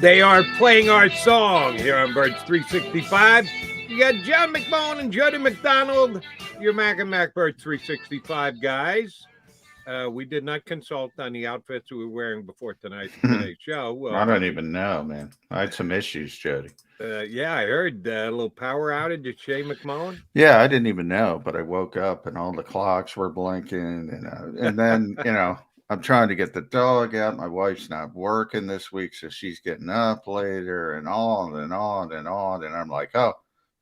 They are playing our song here on Birds 365. You got John McMullen and Jody McDonald, your Mac and Mac Birds 365 guys. We did not consult on the outfits we were wearing before today's show. I don't even know, man. I had some issues, Jody. Yeah, I heard a little power outage at Shea McMullen. Yeah, I didn't even know, but I woke up and all the clocks were blinking, and then I'm trying to get the dog out. My wife's not working this week, so she's getting up later, and on and on and on. And I'm like, oh,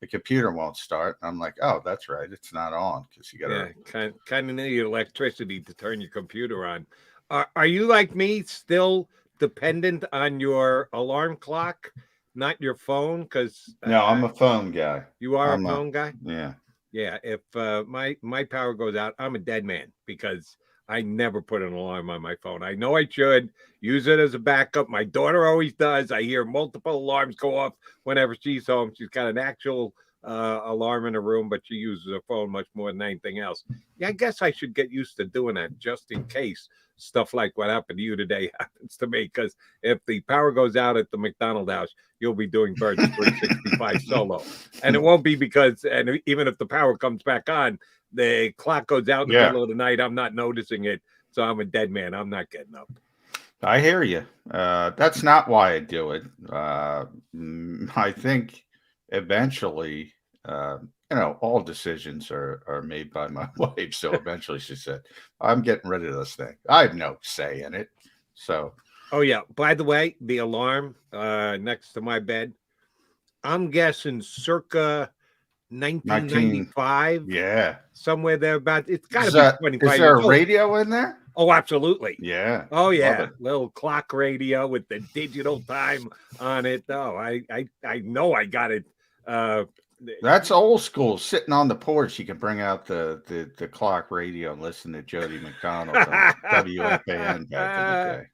the computer won't start. And I'm like, oh, that's right, it's not on because you got to. Kind of need electricity to turn your computer on. Are you like me, still dependent on your alarm clock? Not your phone, because No, I'm a phone guy. You are a phone guy? Yeah. Yeah. If my power goes out, I'm a dead man because I never put an alarm on my phone. I know I should use it as a backup. My daughter always does. I hear multiple alarms go off whenever she's home. She's got an actual alarm in her room, but she uses her phone much more than anything else. Yeah, I guess I should get used to doing that just in case stuff like what happened to you today happens to me. Because if the power goes out at the McDonald house, you'll be doing Birds 365 solo. And it won't be because, and even if the power comes back on, the clock goes out in the middle of the night, I'm not noticing it. So I'm a dead man. I'm not getting up. I hear you. That's not why I do it. I think eventually, all decisions are made by my wife. So eventually she said, I'm getting rid of this thing. I have no say in it. So. Oh, yeah. By the way, the alarm next to my bed, I'm guessing circa 1995. Yeah. Somewhere there about. It's got to be 25 Is there a radio in there? Oh, absolutely. Yeah. Oh, yeah. Little clock radio with the digital time on it. Oh, I know I got it. That's old school. Sitting on the porch, you can bring out the clock radio and listen to Jody McDonald on WFAN back in the day.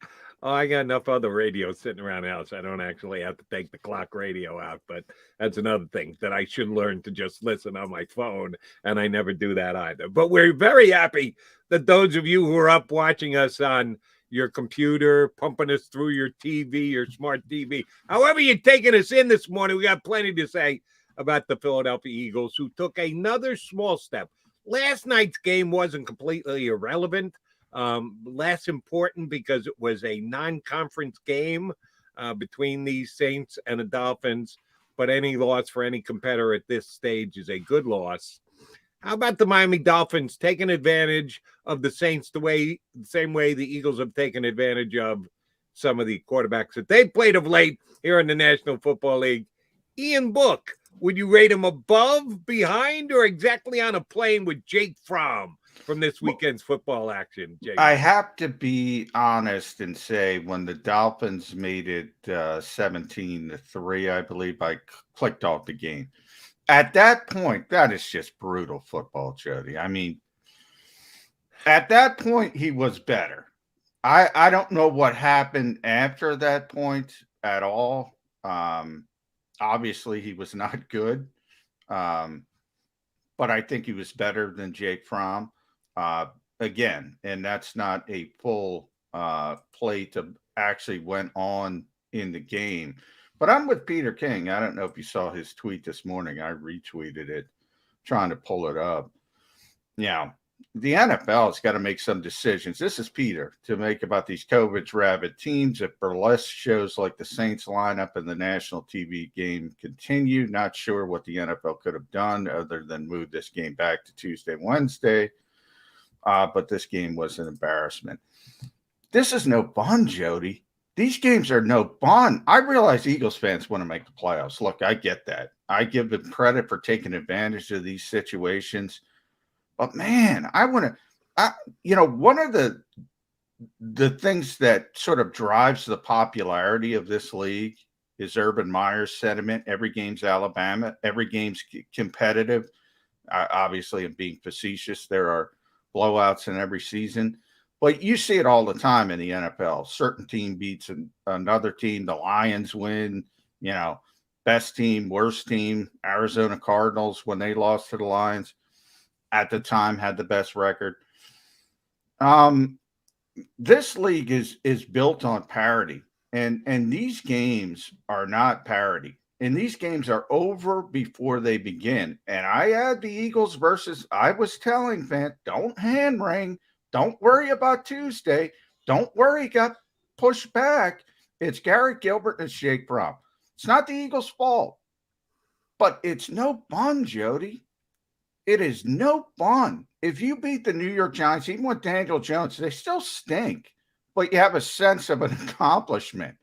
Oh, I got enough other radios sitting around the house. I don't actually have to take the clock radio out, but that's another thing that I should learn to just listen on my phone, and I never do that either. But we're very happy that those of you who are up watching us on your computer, pumping us through your TV, your smart TV, however you're taking us in this morning, we got plenty to say about the Philadelphia Eagles, who took another small step. Last night's game wasn't completely irrelevant. Less important because it was a non-conference game between the Saints and the Dolphins, but any loss for any competitor at this stage is a good loss. How about the Miami Dolphins taking advantage of the Saints the same way the Eagles have taken advantage of some of the quarterbacks that they played of late here in the National Football League? Ian Book, would you rate him above, behind, or exactly on a plane with Jake Fromm from this weekend's football action, Jake? I have to be honest and say when the Dolphins made it 17-3, I believe, I clicked off the game. At that point, that is just brutal football, Jody. I mean, at that point, he was better. I don't know what happened after that point at all. Obviously, he was not good. But I think he was better than Jake Fromm. Again, and that's not a full play to actually went on in the game. But I'm with Peter King. I don't know if you saw his tweet this morning. I retweeted it, trying to pull it up. Yeah, the NFL has got to make some decisions. This is Peter to make about these COVID rabid teams. If burlesque shows like the Saints lineup in the national TV game continue, not sure what the NFL could have done other than move this game back to Tuesday, Wednesday. But this game was an embarrassment. This is no fun, Jody. These games are no fun. I realize Eagles fans want to make the playoffs. Look, I get that. I give them credit for taking advantage of these situations. But, man, I want to one of the things that sort of drives the popularity of this league is Urban Meyer's sentiment. Every game's Alabama. Every game's competitive. Obviously, I'm being facetious. There are blowouts in every season. But you see it all the time in the NFL. Certain team beats another team. The Lions win, best team, worst team. Arizona Cardinals, when they lost to the Lions, at the time had the best record. This league is built on parity. And these games are not parity. And these games are over before they begin. And I had the Eagles versus, I was telling fans, don't hand wring. Don't worry about Tuesday. Don't worry, got pushed back. It's Garrett Gilbert and Jake Fromm. It's not the Eagles' fault. But it's no fun, Jody. It is no fun. If you beat the New York Giants, even with Daniel Jones, they still stink. But you have a sense of an accomplishment.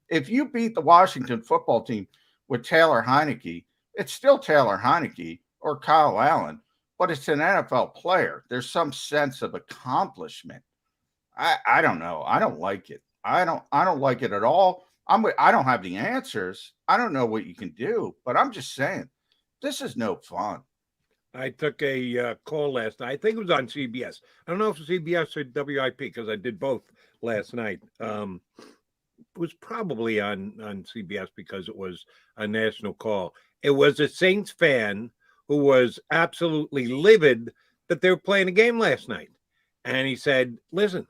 If you beat the Washington football team with Taylor Heineke, it's still Taylor Heineke or Kyle Allen, but it's an NFL player. There's some sense of accomplishment. I don't know. I don't like it. I don't like it at all. I don't have the answers. I don't know what you can do, but I'm just saying, this is no fun. I took a call last night. I think it was on CBS. I don't know if it was CBS or WIP because I did both last night. It was probably on CBS because it was a national call. It was a Saints fan who was absolutely livid that they were playing a game last night. And he said, listen,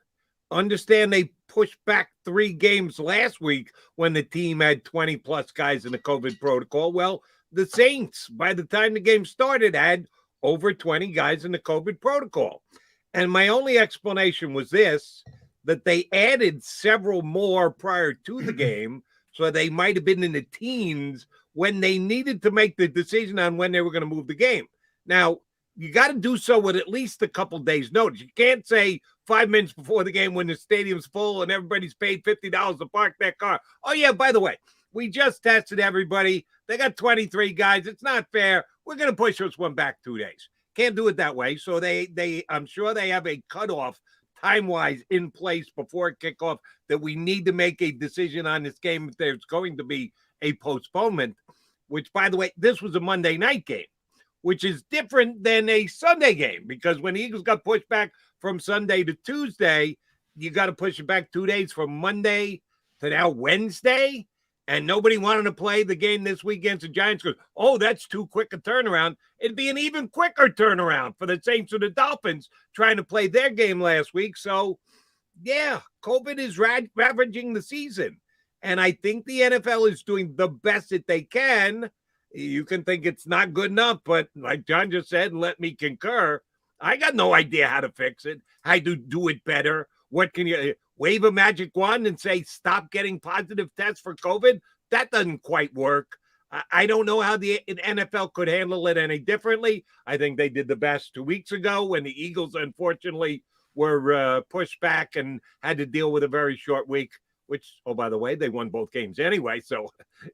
understand they pushed back 3 games last week when the team had 20 plus guys in the COVID protocol. Well, the Saints, by the time the game started, had over 20 guys in the COVID protocol. And my only explanation was this, that they added several more prior to the game, so they might have been in the teens when they needed to make the decision on when they were going to move the game. Now, you got to do so with at least a couple days' notice. You can't say 5 minutes before the game when the stadium's full and everybody's paid $50 to park their car. Oh, yeah, by the way, we just tested everybody. They got 23 guys. It's not fair. We're going to push this one back 2 days. Can't do it that way. So I'm sure they have a cutoff time-wise in place before kickoff that we need to make a decision on this game if there's going to be a postponement, which, by the way, this was a Monday night game, which is different than a Sunday game because when the Eagles got pushed back from Sunday to Tuesday, you got to push it back 2 days from Monday to now Wednesday, and nobody wanted to play the game this week against the Giants because, oh, that's too quick a turnaround. It'd be an even quicker turnaround for the Saints or the Dolphins trying to play their game last week. So, yeah, COVID is ravaging the season. And I think the NFL is doing the best that they can. You can think it's not good enough, but like John just said, let me concur. I got no idea how to fix it, how to do it better. What can you wave a magic wand and say, stop getting positive tests for COVID? That doesn't quite work. I don't know how the NFL could handle it any differently. I think they did the best 2 weeks ago when the Eagles, unfortunately, were pushed back and had to deal with a very short week, which, oh, by the way, they won both games anyway. So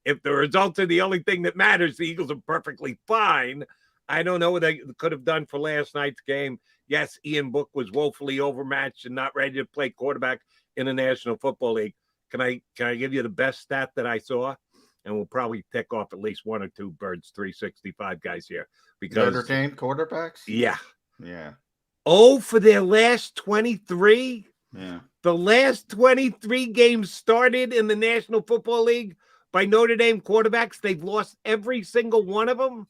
if the results are the only thing that matters, the Eagles are perfectly fine. I don't know what they could have done for last night's game. Yes, Ian Book was woefully overmatched and not ready to play quarterback in the National Football League. Can I give you the best stat that I saw? And we'll probably tick off at least 1 or 2 Birds 365 guys here. Because Notre Dame quarterbacks? Yeah. Yeah. Oh, for their last 23? Yeah. The last 23 games started in the National Football League by Notre Dame quarterbacks. They've lost every single one of them.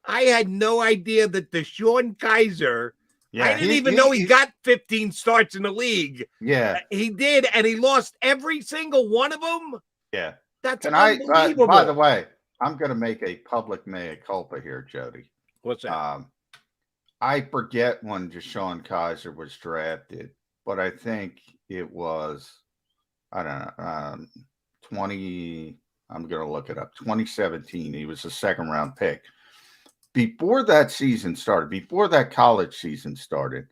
I had no idea that Deshaun Kaiser, I didn't even know he got 15 starts in the league. Yeah. He did, and he lost every single one of them. Yeah. That's unbelievable. By the way, I'm going to make a public mea culpa here, Jody. What's that? I forget when Deshaun Kaiser was drafted, but I think it was, I don't know, 20, I'm going to look it up, 2017. He was a second-round pick. Before that season started, before that college season started,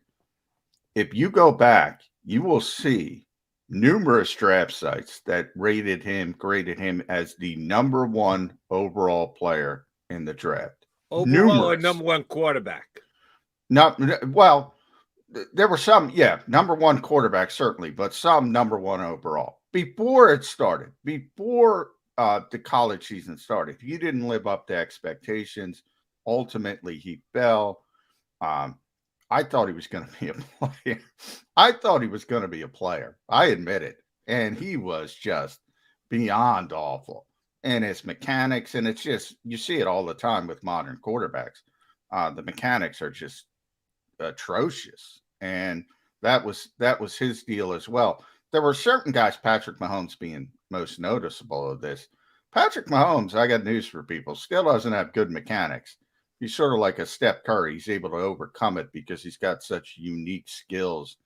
if you go back, you will see numerous draft sites that graded him as the number 1 overall player in the draft. Overall or number 1 quarterback? Well, there were some, number 1 quarterback, certainly, but some number 1 overall. Before it started, before the college season started, he didn't live up to expectations. Ultimately, he fell. I thought he was going to be a player. I admit it. And he was just beyond awful. And his mechanics, and it's just, you see it all the time with modern quarterbacks. The mechanics are just atrocious. And that was his deal as well. There were certain guys, Patrick Mahomes being most noticeable of this. Patrick Mahomes, I got news for people, still doesn't have good mechanics. He's sort of like a Steph Curry. He's able to overcome it because he's got such unique skills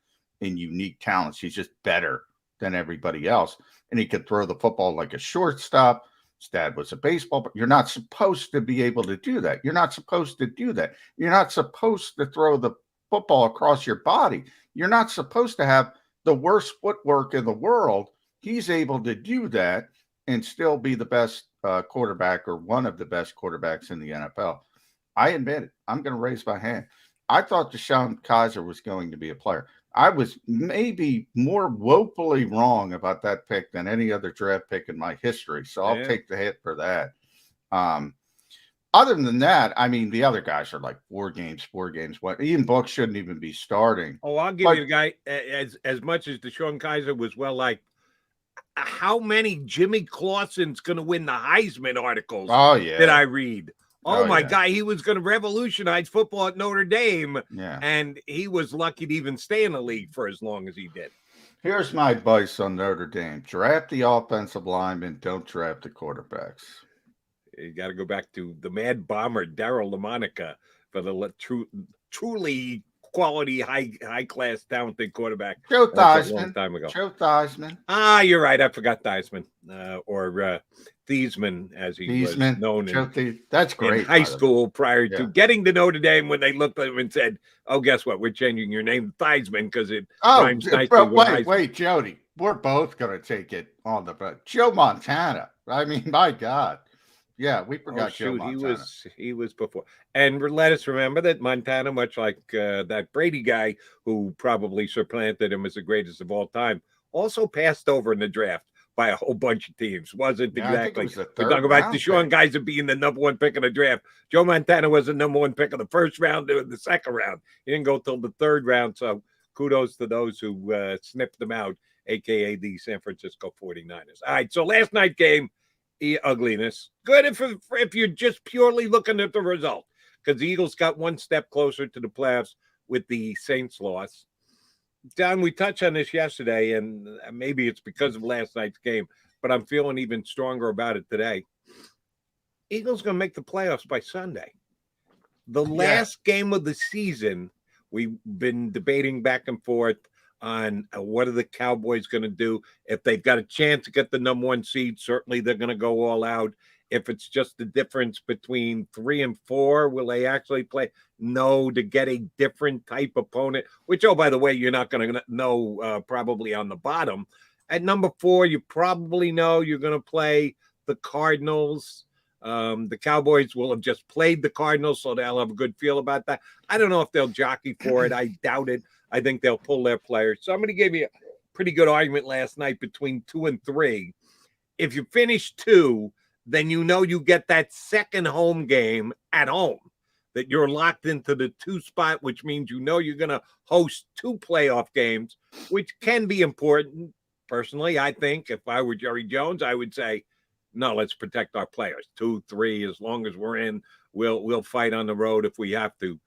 and unique talents. He's just better than everybody else. And he could throw the football like a shortstop. His dad was a baseball, but you're not supposed to be able to do that. You're not supposed to do that. You're not supposed to throw the football across your body. You're not supposed to have the worst footwork in the world. He's able to do that and still be the best quarterback or one of the best quarterbacks in the NFL. I admit it. I'm going to raise my hand. I thought DeShone Kizer was going to be a player. I was maybe more woefully wrong about that pick than any other draft pick in my history. So I'll take the hit for that. Other than that, I mean, the other guys are like 4 games. What Ian Book shouldn't even be starting. Oh, I'll give you the guy as much as DeShone Kizer was well liked. How many Jimmy Clausen's going to win the Heisman articles? Oh yeah, did I read? Oh my yeah. God, he was going to revolutionize football at Notre Dame. Yeah, and he was lucky to even stay in the league for as long as he did. Here's my advice on Notre Dame: draft the offensive linemen, don't draft the quarterbacks. You got to go back to the Mad Bomber Darryl LaMonica for the truly quality, high class, talented quarterback. Joe Theismann. A long time ago. Joe Theismann. Ah, you're right. I forgot Theismann, or Thiesman, as he was known That's great. In high school prior to getting to Notre Dame, when they looked at him and said, "Oh, guess what? We're changing your name to Theismann because it rhymes nicely with wait, Jody. We're both going to take it on the butt. Joe Montana. I mean, my God. Yeah, we forgot Joe Montana. He was before. And let us remember that Montana, much like that Brady guy who probably supplanted him as the greatest of all time, also passed over in the draft by a whole bunch of teams. Wasn't exactly. We're talking about DeShone Kizer being the number 1 pick in the draft. Joe Montana was the number 1 pick of the first round or the second round. He didn't go till the 3rd round. So kudos to those who snipped them out, a.k.a. the San Francisco 49ers. All right, so last night's game, ugliness. Good if you're just purely looking at the result, because the Eagles got 1 step closer to the playoffs with the Saints loss. Don, we touched on this yesterday, and maybe it's because of last night's game, but I'm feeling even stronger about it today. Eagles going to make the playoffs by Sunday. The last game of the season, we've been debating back and forth on what are the Cowboys going to do. If they've got a chance to get the number 1 seed, certainly they're going to go all out. If it's just the difference between 3 and 4, will they actually play? No, to get a different type opponent, which, oh, by the way, you're not going to know probably on the bottom. At number 4, you probably know you're going to play the Cardinals. The Cowboys will have just played the Cardinals, so they'll have a good feel about that. I don't know if they'll jockey for it. I doubt it. I think they'll pull their players. Somebody gave me a pretty good argument last night between 2 and 3. If you finish 2, then you know you get that second home game at home, that you're locked into the 2 spot, which means you know you're going to host 2 playoff games, which can be important. Personally, I think if I were Jerry Jones, I would say, no, let's protect our players. 2, 3, as long as we're in, we'll fight on the road if we have to.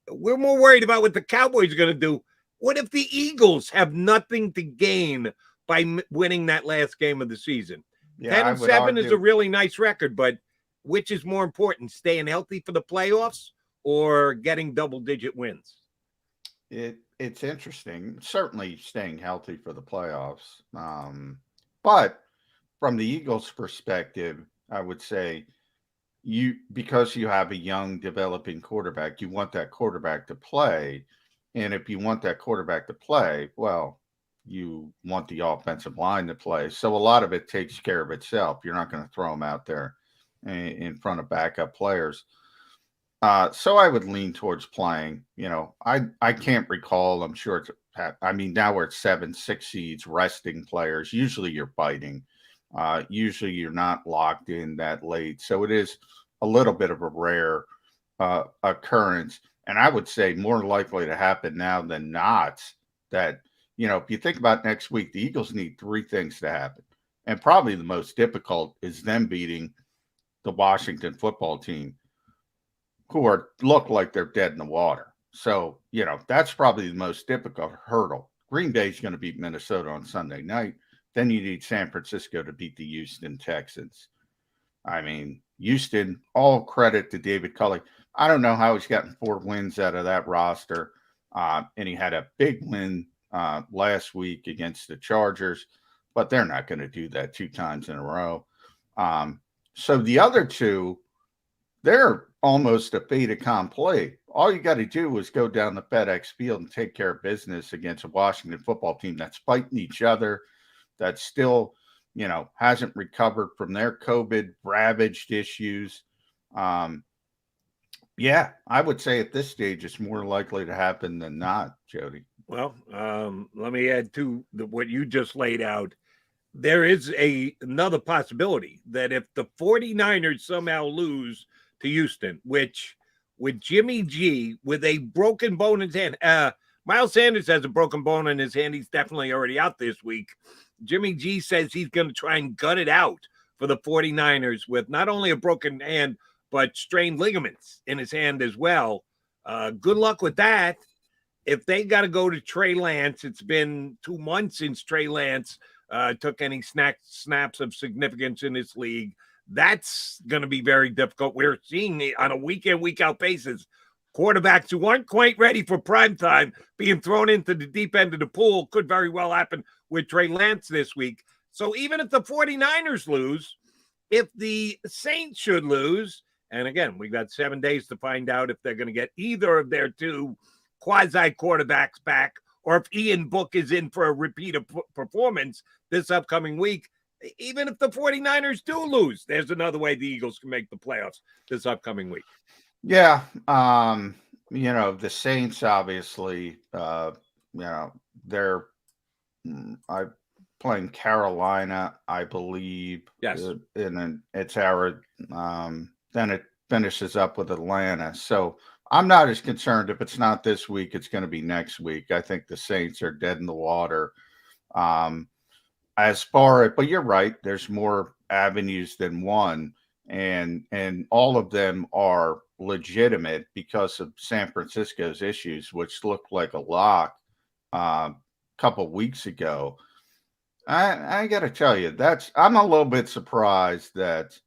We're more worried about what the Cowboys are going to do. What if the Eagles have nothing to gain by winning that last game of the season? 10-7 is a really nice record, but which is more important, staying healthy for the playoffs or getting double-digit wins? It's interesting. Certainly staying healthy for the playoffs. But from the Eagles' perspective, I would say because you have a young developing quarterback, you want that quarterback to play. And if you want that quarterback to play, well, you want the offensive line to play. So a lot of it takes care of itself. You're not going to throw them out there in front of backup players. So I would lean towards playing. I can't recall. I'm sure now we're at 7, 6 seeds, resting players. Usually you're fighting. Usually you're not locked in that late. So it is a little bit of a rare occurrence. And I would say more likely to happen now than not that, if you think about next week, the Eagles need 3 things to happen. And probably the most difficult is them beating the Washington football team, who look like they're dead in the water. So, that's probably the most difficult hurdle. Green Bay's going to beat Minnesota on Sunday night. then you need San Francisco to beat the Houston Texans. I mean, Houston, all credit to David Culley. I don't know how he's gotten 4 wins out of that roster. And he had a big win last week against the Chargers, but they're not going to do that 2 times in a row. So the other two, they're almost a fait accompli. All you got to do is go down the FedEx Field and take care of business against a Washington football team that's fighting each other, that still, hasn't recovered from their COVID ravaged issues. Yeah, I would say at this stage it's more likely to happen than not, Jody. Well, let me add to what you just laid out. There is another possibility that if the 49ers somehow lose to Houston, which with Jimmy G with a broken bone in his hand, Miles Sanders has a broken bone in his hand. He's definitely already out this week. Jimmy G says he's going to try and gut it out for the 49ers with not only a broken hand, but strained ligaments in his hand as well. Good luck with that. If they got to go to Trey Lance, it's been 2 months since Trey Lance took any snaps of significance in this league. That's going to be very difficult. We're seeing it on a week-in, week-out basis. Quarterbacks who aren't quite ready for prime time being thrown into the deep end of the pool could very well happen with Trey Lance this week. So even if the 49ers lose, if the Saints should lose, and again, we've got 7 days to find out if they're going to get either of their 2 quasi-quarterbacks back, or if Ian Book is in for a repeat of performance this upcoming week. Even if the 49ers do lose, there's another way the Eagles can make the playoffs this upcoming week. Yeah. The Saints, obviously, they're playing Carolina, I believe. Yes. And then it's then it finishes up with Atlanta. So I'm not as concerned if it's not this week, it's going to be next week. I think the Saints are dead in the water. But you're right, there's more avenues than one, and all of them are legitimate because of San Francisco's issues, which looked like a lock a couple of weeks ago. I got to tell you, I'm a little bit surprised that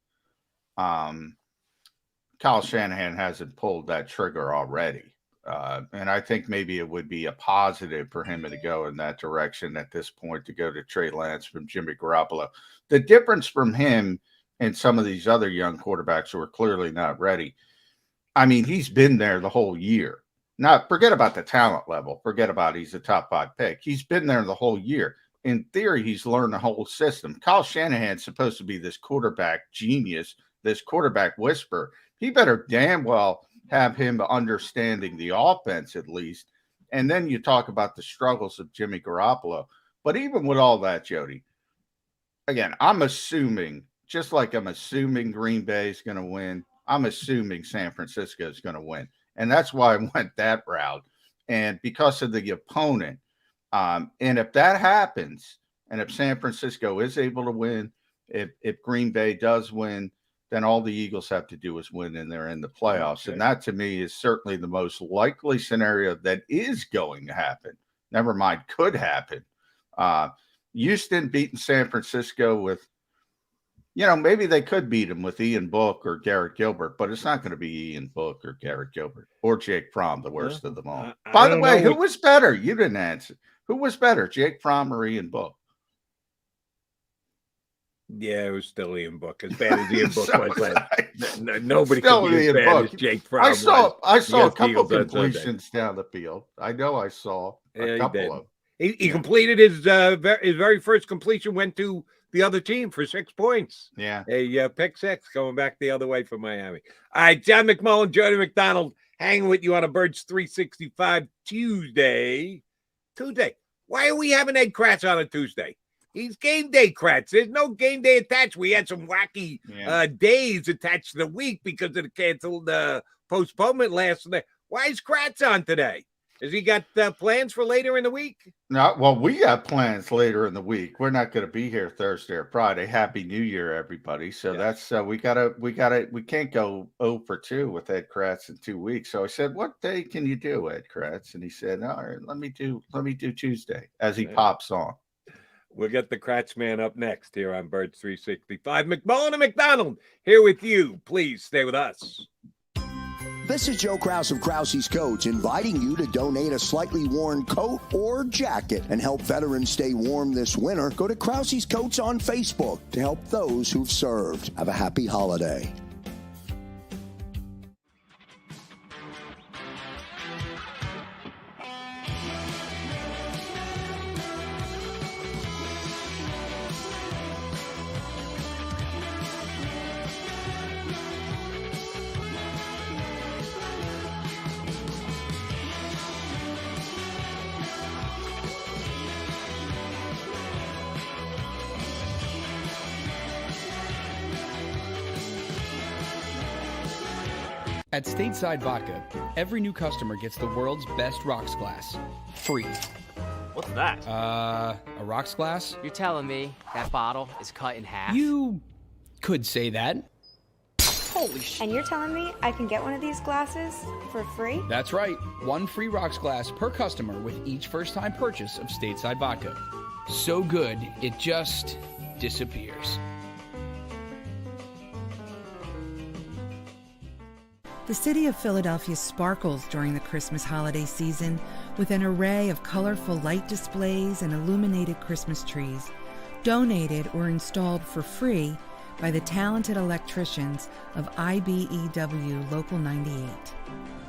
Kyle Shanahan hasn't pulled that trigger already. And I think maybe it would be a positive for him to go in that direction at this point, to go to Trey Lance from Jimmy Garoppolo. The difference from him and some of these other young quarterbacks who are clearly not ready, I mean, he's been there the whole year. Not forget about the talent level. Forget about he's a top 5 pick. He's been there the whole year. In theory, he's learned the whole system. Kyle Shanahan's supposed to be this quarterback genius, this quarterback whisperer. He better damn well have him understanding the offense at least. And then you talk about the struggles of Jimmy Garoppolo. But even with all that, Jody, again, I'm assuming, just like I'm assuming Green Bay is going to win, I'm assuming San Francisco is going to win. And that's why I went that route. And because of the opponent, and if that happens, and if San Francisco is able to win, if Green Bay does win, then all the Eagles have to do is win, and they're in the playoffs. Okay. And that, to me, is certainly the most likely scenario that is going to happen. Never mind, could happen. Houston beating San Francisco with, maybe they could beat them with Ian Book or Garrett Gilbert, but it's not going to be Ian Book or Garrett Gilbert or Jake Fromm, the worst of them all. By the way, who was better? You didn't answer. Who was better, Jake Fromm or Ian Book? Yeah, it was still Ian Book. As bad as Ian Book was, nobody still could be as bad as Jake Fromm. I saw a couple completions down the field. I know I saw a couple of them. He completed his very first completion, went to the other team for 6 points. Yeah. A pick 6 going back the other way from Miami. All right, John McMullen, Jody McDonald, hanging with you on a Birds 365 Tuesday. Why are we having Ed Kracz on a Tuesday? He's game day Kracz. There's no game day attached. We had some wacky days attached to the week because of the canceled postponement last night. Why is Kracz on today? Has he got plans for later in the week? No, well, we got plans later in the week. We're not going to be here Thursday or Friday. Happy New Year, everybody. So that's we can't go 0 for 2 with Ed Kracz in 2 weeks. So I said, "What day can you do, Ed Kracz?" And he said, "All right, let me do Tuesday," as he pops on. We'll get the Kracz man up next here on Birds 365. McMullen and McDonald here with you. Please stay with us. This is Joe Krause of Krause's Coats, inviting you to donate a slightly worn coat or jacket and help veterans stay warm this winter. Go to Krause's Coats on Facebook to help those who've served. Have a happy holiday. At Stateside Vodka, every new customer gets the world's best rocks glass, free. What's that? A rocks glass? You're telling me that bottle is cut in half? You could say that. Holy shit. And you're telling me I can get one of these glasses for free? That's right. One free rocks glass per customer with each first-time purchase of Stateside Vodka. So good, it just disappears. The city of Philadelphia sparkles during the Christmas holiday season with an array of colorful light displays and illuminated Christmas trees, donated or installed for free by the talented electricians of IBEW Local 98.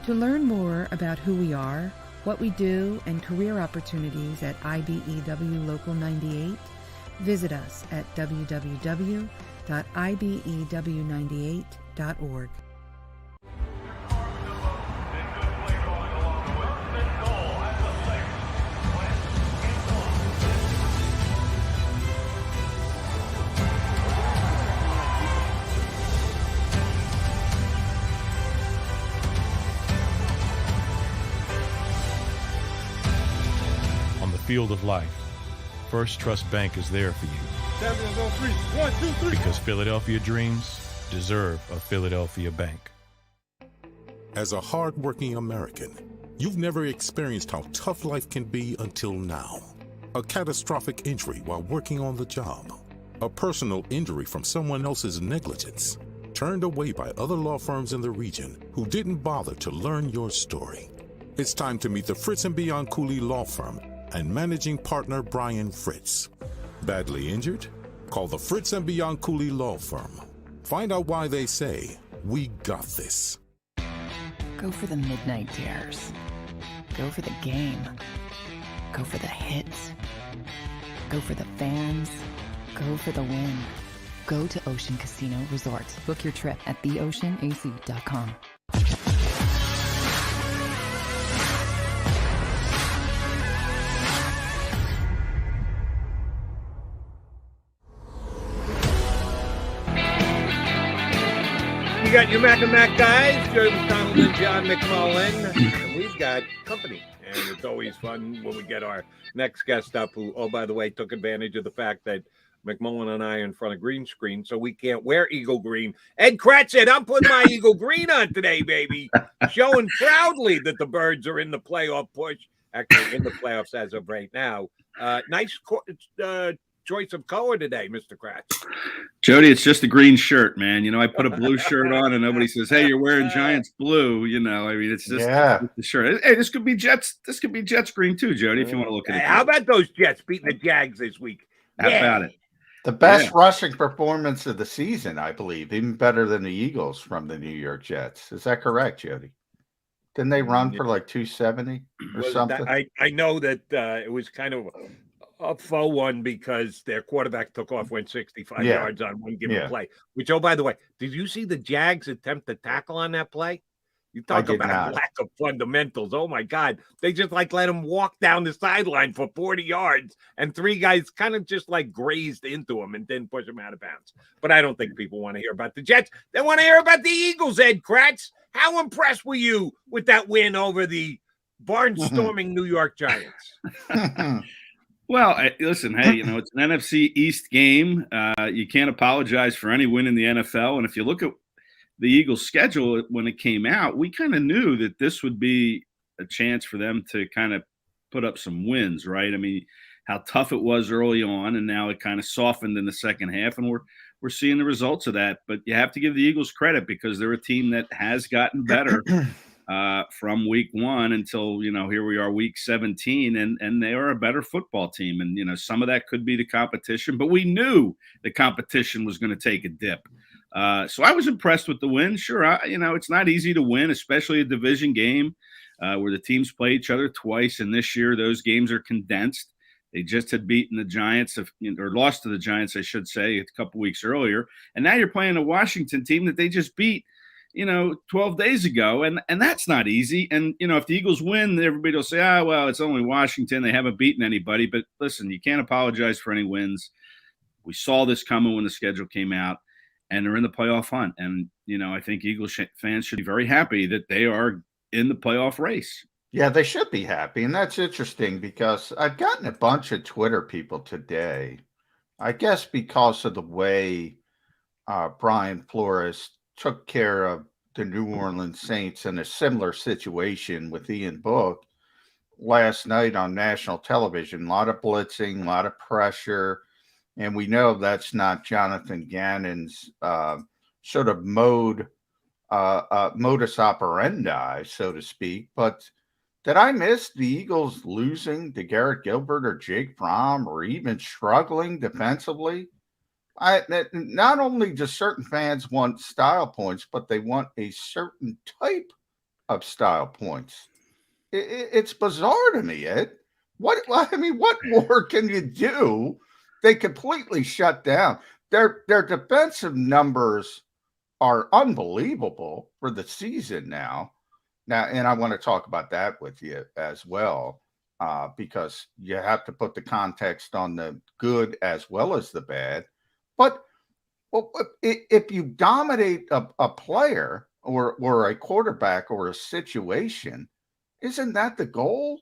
To learn more about who we are, what we do, and career opportunities at IBEW Local 98, visit us at www.ibew98.org. Field of life, First Trust Bank is there for you. 7 on 3. 1, 2, 3. Because Philadelphia dreams deserve a Philadelphia bank. As a hard-working American, you've never experienced how tough life can be until now. A catastrophic injury while working on the job. A personal injury from someone else's negligence. Turned away by other law firms in the region who didn't bother to learn your story. It's time to meet the Fritz & Bianculli Law Firm and managing partner Brian Fritz. Badly injured? Call the Fritz & Bianculli Law Firm. Find out why they say, we got this. Go for the midnight dares. Go for the game. Go for the hits. Go for the fans. Go for the win. Go to Ocean Casino Resort. Book your trip at theoceanac.com. You got your Mac and Mac guys, Joe McDonald and John McMullen. And we've got company. And it's always fun when we get our next guest up who, oh, by the way, took advantage of the fact that McMullen and I are in front of green screen, so we can't wear eagle green. Ed Kracz said, I'm putting my eagle green on today, baby. Showing proudly that the Birds are in the playoff push. Actually, in the playoffs as of right now. Nice choice of color today, Mr. Kracz. Jody, it's just a green shirt, man. You know, I put a blue shirt on and nobody says, hey, you're wearing Giants blue. You know, I mean, it's just the shirt. Hey, this could be Jets. This could be Jets green too, Jody, if you want to look at it. How about those Jets beating the Jags this week? How about it? The best rushing performance of the season, I believe, even better than the Eagles from the New York Jets. Is that correct, Jody? Didn't they run for like 270 or something? I know that it was kind of a faux one because their quarterback took off, went 65 yards on one given play. Which, oh, by the way, did you see the Jags attempt to tackle on that play? You talk about a lack of fundamentals. Oh, my God. They just let him walk down the sideline for 40 yards, and three guys kind of just grazed into him and didn't push him out of bounds. But I don't think people want to hear about the Jets. They want to hear about the Eagles, Ed Kracz. How impressed were you with that win over the barnstorming New York Giants? Well, listen, hey, you know, it's an NFC East game. You can't apologize for any win in the NFL. And if you look at the Eagles' schedule when it came out, we kind of knew that this would be a chance for them to kind of put up some wins, right? I mean, how tough it was early on, and now it kind of softened in the second half, and we're seeing the results of that. But you have to give the Eagles credit because they're a team that has gotten better from week 1 until, here we are, week 17, and they are a better football team. And, some of that could be the competition, but we knew the competition was going to take a dip. So I was impressed with the win. Sure, it's not easy to win, especially a division game where the teams play each other twice, and this year those games are condensed. They just had beaten the Giants, or lost to the Giants, I should say, a couple weeks earlier. And now you're playing a Washington team that they just beat, 12 days ago. And that's not easy. And, if the Eagles win, everybody will say, well, it's only Washington. They haven't beaten anybody. But listen, you can't apologize for any wins. We saw this coming when the schedule came out, and they're in the playoff hunt. And, I think Eagles fans should be very happy that they are in the playoff race. Yeah, they should be happy. And that's interesting because I've gotten a bunch of Twitter people today, I guess because of the way Brian Flores took care of the New Orleans Saints in a similar situation with Ian Book last night on national television. A lot of blitzing, a lot of pressure. And we know that's not Jonathan Gannon's sort of modus operandi, so to speak. But did I miss the Eagles losing to Garrett Gilbert or Jake Fromm, or even struggling defensively? Not only do certain fans want style points, but they want a certain type of style points. It's bizarre to me, Ed. What more can you do? They completely shut down. Their defensive numbers are unbelievable for the season now. And I want to talk about that with you as well, because you have to put the context on the good as well as the bad. But if you dominate a player or a quarterback or a situation, isn't that the goal?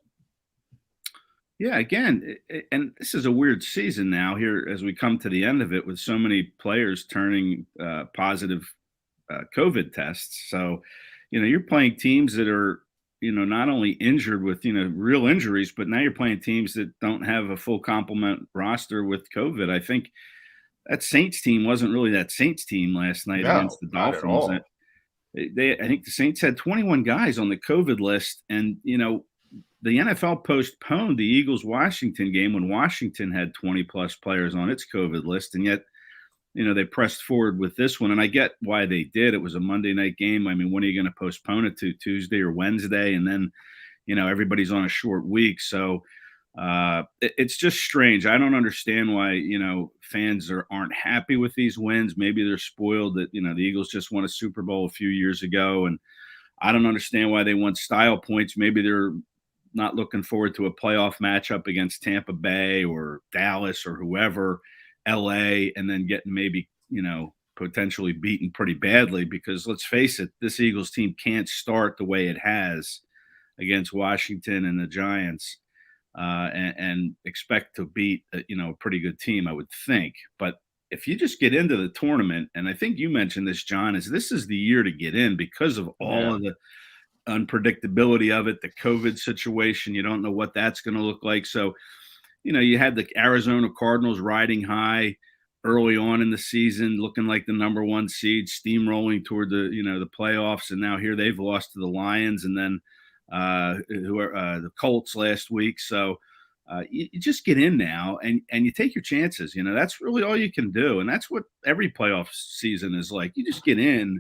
Yeah, again, and this is a weird season now here as we come to the end of it with so many players turning positive COVID tests. So, you're playing teams that are, not only injured with, real injuries, but now you're playing teams that don't have a full complement roster with COVID. I think that Saints team wasn't really that Saints team last night against the Dolphins. I think the Saints had 21 guys on the COVID list, and, the NFL postponed the Eagles-Washington game when Washington had 20-plus players on its COVID list, and yet, they pressed forward with this one, and I get why they did. It was a Monday night game. I mean, when are you going to postpone it to Tuesday or Wednesday? And then, everybody's on a short week. So it's just strange. I don't understand why, fans aren't happy with these wins. Maybe they're spoiled that, the Eagles just won a Super Bowl a few years ago, and I don't understand why they want style points. Maybe they're not looking forward to a playoff matchup against Tampa Bay or Dallas or whoever, LA, and then getting maybe, potentially beaten pretty badly, because let's face it, this Eagles team can't start the way it has against Washington and the Giants and expect to beat, a pretty good team, I would think. But if you just get into the tournament, and I think you mentioned this, John, this is the year to get in because of all of the unpredictability of it, the COVID situation. You don't know what that's going to look like. So, you had the Arizona Cardinals riding high early on in the season, looking like the number 1 seed, steamrolling toward the, the playoffs. And now here they've lost to the Lions and then the Colts last week. So you just get in now and you take your chances. That's really all you can do. And that's what every playoff season is like. You just get in.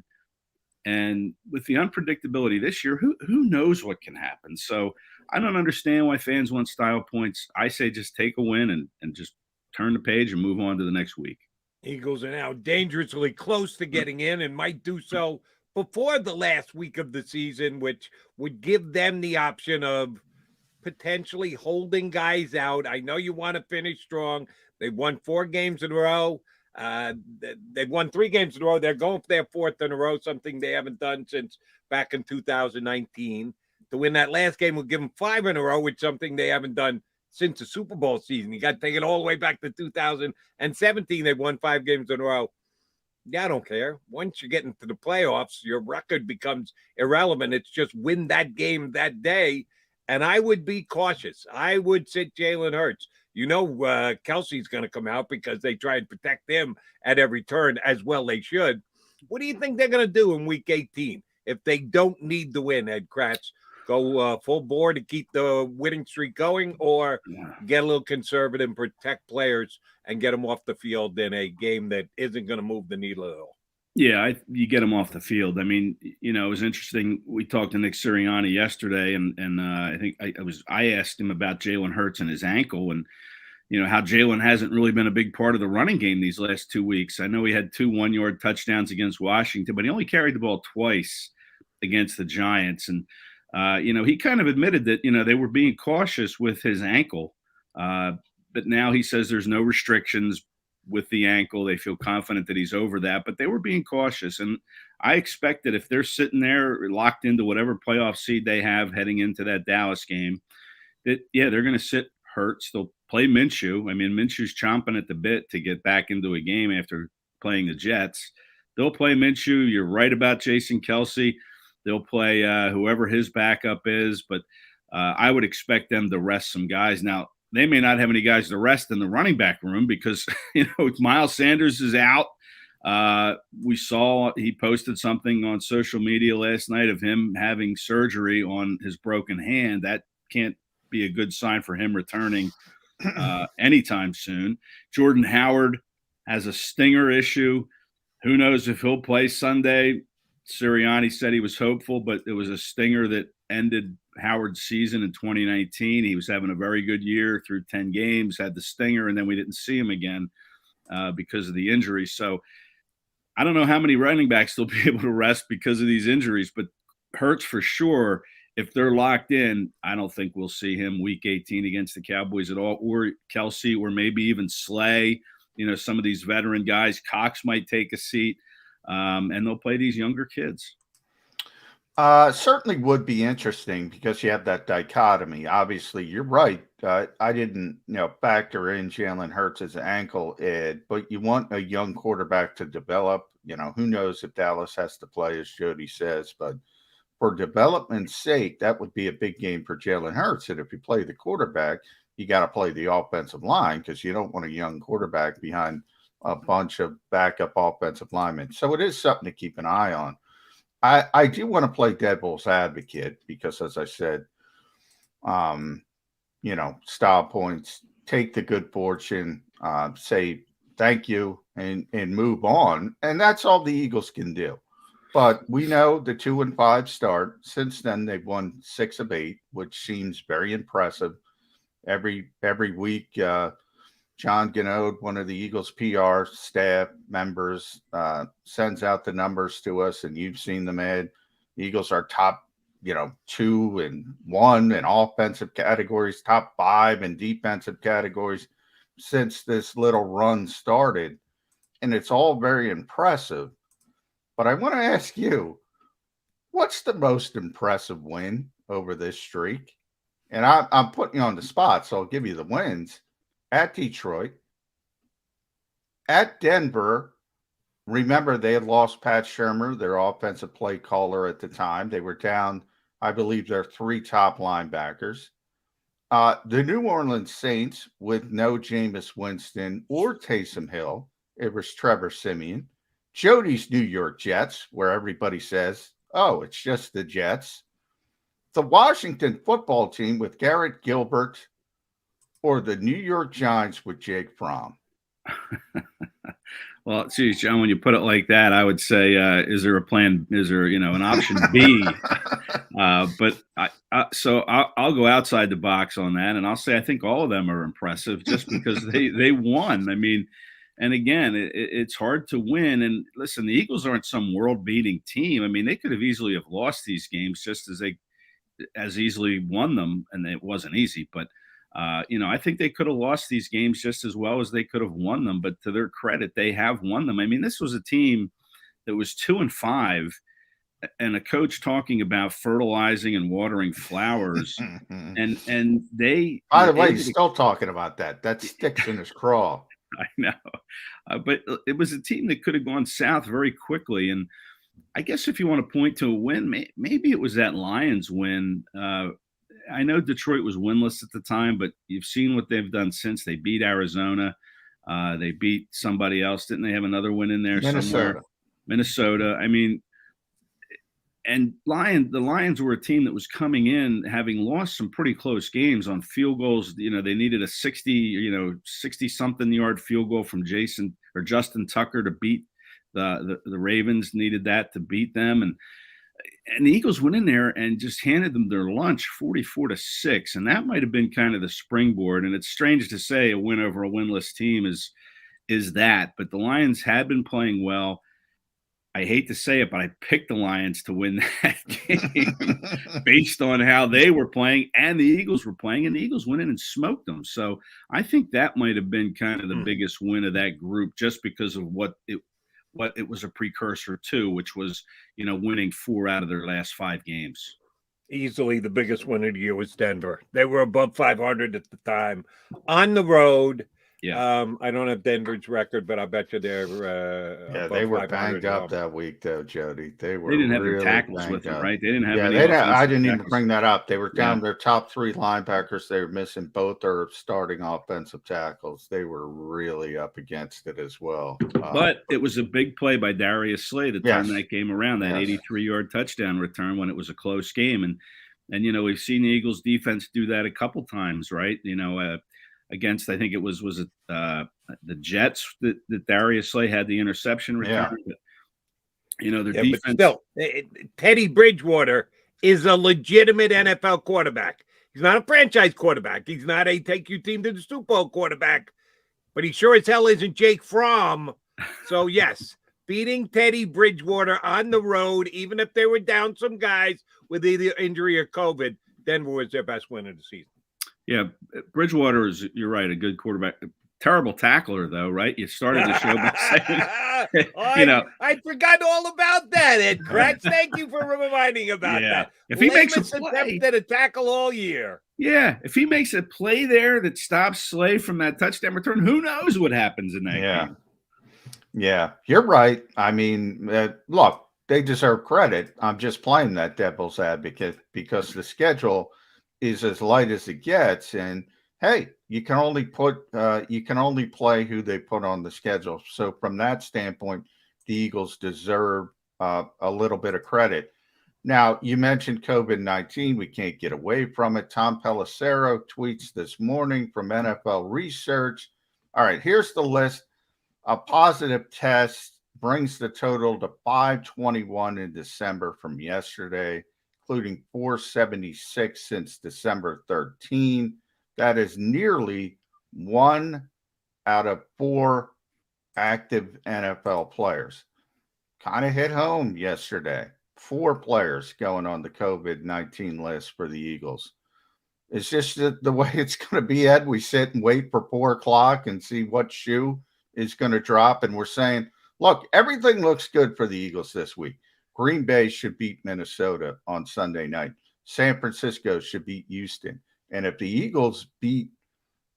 And with the unpredictability this year, who knows what can happen? So I don't understand why fans want style points. I say just take a win and just turn the page and move on to the next week. Eagles are now dangerously close to getting in and might do so before the last week of the season, which would give them the option of potentially holding guys out. I know you want to finish strong. They've won 4 games in a row. They've won 3 games in a row. They're going for their 4th in a row, something they haven't done since back in 2019. To win that last game will give them 5 in a row, which is something they haven't done since the Super Bowl season. You got to take it all the way back to 2017. They've won 5 games in a row. Yeah, I don't care. Once you get into the playoffs, your record becomes irrelevant. It's just win that game that day and I would be cautious. I would sit Jalen Hurts. Kelsey's going to come out because they try and protect him at every turn, as well they should. What do you think they're going to do in Week 18 if they don't need the win, Ed Kracz? Go full bore to keep the winning streak going, or get a little conservative and protect players and get them off the field in a game that isn't going to move the needle at all? Yeah, you get them off the field. I mean, it was interesting. We talked to Nick Sirianni yesterday, and I think I asked him about Jalen Hurts and his ankle, and how Jalen hasn't really been a big part of the running game these last 2 weeks. I know he had 2 one-yard touchdowns against Washington, but he only carried the ball twice against the Giants, and he kind of admitted that, they were being cautious with his ankle. But now he says there's no restrictions with the ankle. They feel confident that he's over that, but they were being cautious. And I expect that if they're sitting there locked into whatever playoff seed they have heading into that Dallas game, that, they're going to sit Hurts. They'll play Minshew. I mean, Minshew's chomping at the bit to get back into a game after playing the Jets. They'll play Minshew. You're right about Jason Kelsey. They'll play whoever his backup is, but I would expect them to rest some guys. Now, they may not have any guys to rest in the running back room because, Miles Sanders is out. We saw he posted something on social media last night of him having surgery on his broken hand. That can't be a good sign for him returning anytime soon. Jordan Howard has a stinger issue. Who knows if he'll play Sunday? Sirianni said he was hopeful, but it was a stinger that ended Howard's season in 2019. He was having a very good year through 10 games, had the stinger, and then we didn't see him again because of the injury. So I don't know how many running backs they'll be able to rest because of these injuries, but Hurts for sure. If they're locked in, I don't think we'll see him Week 18 against the Cowboys at all, or Kelsey, or maybe even Slay. Some of these veteran guys. Cox might take a seat. And they'll play these younger kids. Certainly would be interesting because you have that dichotomy. Obviously, you're right. I didn't, factor in Jalen Hurts' ankle, Ed, but you want a young quarterback to develop. Who knows if Dallas has to play, as Jody says, but for development's sake, that would be a big game for Jalen Hurts. And if you play the quarterback, you got to play the offensive line because you don't want a young quarterback behind a bunch of backup offensive linemen. So it is something to keep an eye on. I do want to play devil's advocate because, as I said, style points, take the good fortune, say thank you, and move on. And that's all the Eagles can do. But we know the 2-5 start. Since then, they've won 6 of 8, which seems very impressive. Every week, John Gannode, one of the Eagles PR staff members, sends out the numbers to us, and you've seen them, Ed. The Eagles are top, 2 and 1 in offensive categories, top 5 in defensive categories since this little run started. And it's all very impressive. But I want to ask you, what's the most impressive win over this streak? And I'm putting you on the spot, so I'll give you the wins. At Detroit, at Denver. Remember, they had lost Pat Shurmur, their offensive play caller at the time. They were down, I believe, their 3 top linebackers. The New Orleans Saints with no Jameis Winston or Taysom Hill. It was Trevor Siemian. Jody's New York Jets, where everybody says, oh, it's just the Jets. The Washington football team with Garrett Gilbert, or the New York Giants with Jake Fromm? Well, geez, John, when you put it like that, I would say, is there a plan? Is there, an option B? But I'll go outside the box on that, and I'll say I think all of them are impressive just because they won. I mean, and again, it's hard to win. And listen, the Eagles aren't some world-beating team. I mean, they could have easily have lost these games just as easily won them, and it wasn't easy. But I think they could have lost these games just as well as they could have won them. But to their credit, they have won them. I mean, this was a team that was 2-5, and a coach talking about fertilizing and watering flowers. and they, by the way, he's still talking about that. That sticks in his craw. I know, but it was a team that could have gone south very quickly. And I guess if you want to point to a win, maybe it was that Lions win. I know Detroit was winless at the time, but you've seen what they've done since. They beat Arizona. They beat somebody else. Didn't they have another win in there somewhere? Minnesota. I mean, and the Lions were a team that was coming in having lost some pretty close games on field goals. You know, they needed a 60-something yard field goal from Justin Tucker to beat the Ravens. Needed that to beat them, and the Eagles went in there and just handed them their lunch 44-6. And that might have been kind of the springboard. And it's strange to say a win over a winless team is that, but the Lions had been playing well. I hate to say it, but I picked the Lions to win that game based on how they were playing and the Eagles were playing, and the Eagles went in and smoked them. So I think that might have been kind of the biggest win of that group, just because of what it was a precursor to, which was, winning 4 out of their last 5 games. Easily the biggest win of the year was Denver. They were above 500 at the time on the road. Yeah. I don't have Denver's record, but I bet you they're they were banged up that week, though, Jody. They didn't have their tackles with them, right? They didn't have any. I didn't even bring that up. They were down their top 3 linebackers. They were missing both their starting offensive tackles. They were really up against it as well. But it was a big play by Darius Slay to turn that game around, that 83-yard touchdown return when it was a close game. And we've seen the Eagles defense do that a couple times, right? Against, I think it was the Jets that Darius Slay had the interception return. Yeah. Their defense. But still, Teddy Bridgewater is a legitimate NFL quarterback. He's not a franchise quarterback. He's not a take your team to the Super Bowl quarterback, but he sure as hell isn't Jake Fromm. So yes, beating Teddy Bridgewater on the road, even if they were down some guys with either injury or COVID, Denver was their best win of the season. Yeah, Bridgewater is, you're right, a good quarterback. Terrible tackler, though, right? You started the show by saying, I forgot all about that, Ed Kracz. Thank you for reminding about that. If he makes a play, at a tackle all year. Yeah, if he makes a play there that stops Slay from that touchdown return, who knows what happens in that game? Yeah, you're right. I mean, look, they deserve credit. I'm just playing that devil's advocate because the schedule is as light as it gets, and hey, you can only play who they put on the schedule. So from that standpoint, the Eagles deserve a little bit of credit. Now, you mentioned COVID-19. We can't get away from it. Tom Pelissero tweets this morning from NFL Research. All right, here's the list. A positive test brings the total to 521 in December from yesterday, including 476 since December 13. That is nearly 1 out of 4 active NFL players. Kind of hit home yesterday. 4 players going on the COVID-19 list for the Eagles. It's just the way it's going to be, Ed. We sit and wait for 4 o'clock and see what shoe is going to drop. And we're saying, look, everything looks good for the Eagles this week. Green Bay should beat Minnesota on Sunday night. San Francisco should beat Houston. And if the Eagles beat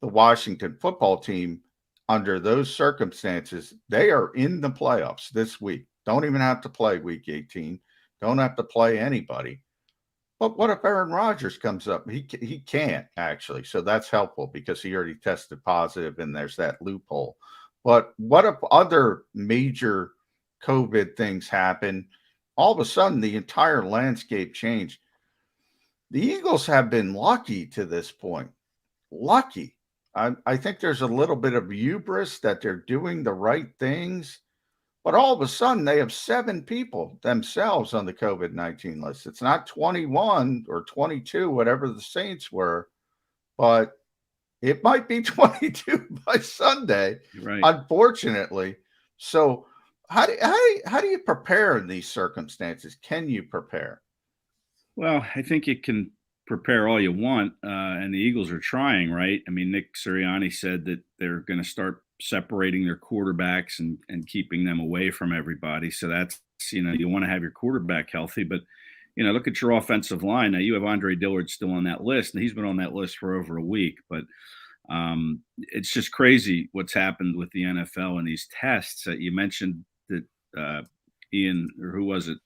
the Washington football team under those circumstances, they are in the playoffs this week. Don't even have to play week 18. Don't have to play anybody. But what if Aaron Rodgers comes up? He can't, actually. So that's helpful because he already tested positive and there's that loophole. But what if other major COVID things happen? All of a sudden, the entire landscape changed. The Eagles have been lucky to this point. Lucky. I think there's a little bit of hubris that they're doing the right things. But all of a sudden, they have 7 people themselves on the COVID-19 list. It's not 21 or 22, whatever the Saints were, but it might be 22 by Sunday, right, unfortunately. So how do you prepare in these circumstances? Can you prepare? Well, I think you can prepare all you want, and the Eagles are trying, right? I mean, Nick Sirianni said that they're going to start separating their quarterbacks and keeping them away from everybody. So that's, you want to have your quarterback healthy, but, look at your offensive line. Now you have Andre Dillard still on that list, and he's been on that list for over a week, but it's just crazy what's happened with the NFL and these tests. You mentioned that, Ian, or who was it?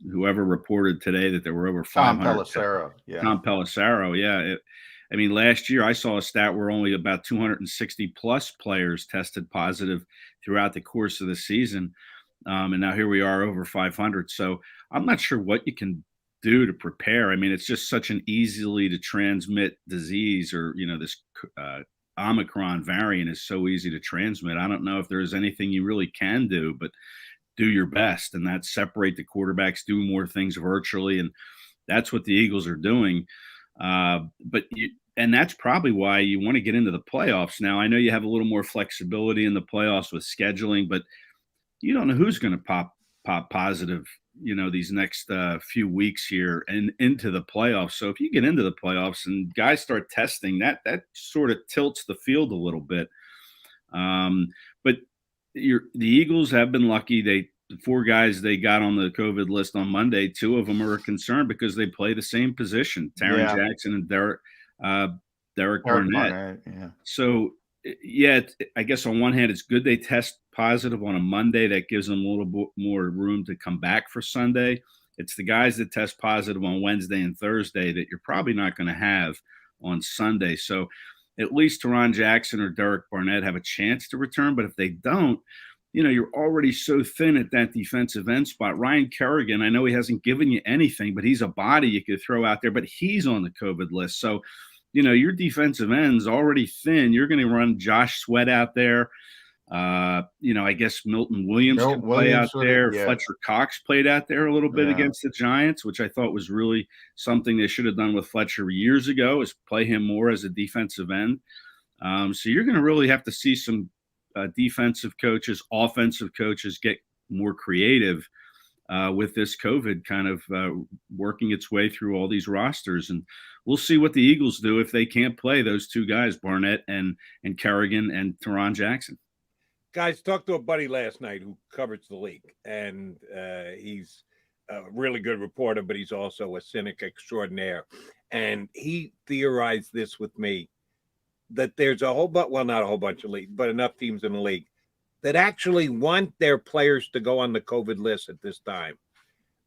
Whoever reported today that there were over Tom 500. Pelissero. Yeah. Tom Pelissero. Yeah. I mean, last year I saw a stat where only about 260 plus players tested positive throughout the course of the season. And now here we are over 500. So I'm not sure what you can do to prepare. I mean, it's just such an easily to transmit disease, or, this Omicron variant is so easy to transmit. I don't know if there's anything you really can do, but do your best, and that's separate the quarterbacks, do more things virtually. And that's what the Eagles are doing. And that's probably why you want to get into the playoffs. Now, I know you have a little more flexibility in the playoffs with scheduling, but you don't know who's going to pop positive, these next few weeks here and into the playoffs. So if you get into the playoffs and guys start testing, that sort of tilts the field a little bit. But the Eagles have been lucky. The 4 guys they got on the COVID list on Monday, 2 of them are concerned because they play the same position, Taron Jackson and Derek Barnett. Yeah. So, I guess on one hand, it's good they test positive on a Monday. That gives them a little bit more room to come back for Sunday. It's the guys that test positive on Wednesday and Thursday that you're probably not going to have on Sunday. So at least Taron Jackson or Derek Barnett have a chance to return. But if they don't, you're already so thin at that defensive end spot. Ryan Kerrigan, I know he hasn't given you anything, but he's a body you could throw out there, but he's on the COVID list. So, your defensive end's already thin. You're going to run Josh Sweat out there. I guess Milton Williams can play out there. Yeah. Fletcher Cox played out there a little bit against the Giants, which I thought was really something they should have done with Fletcher years ago, is play him more as a defensive end. So you're going to really have to see some defensive coaches, offensive coaches get more creative with this COVID kind of working its way through all these rosters. And we'll see what the Eagles do if they can't play those 2 guys, Barnett and Kerrigan and Taron Jackson. Guys, talked to a buddy last night who covers the league, and he's a really good reporter, but he's also a cynic extraordinaire. And he theorized this with me, that there's a whole bunch, well, not a whole bunch of league, but enough teams in the league that actually want their players to go on the COVID list at this time.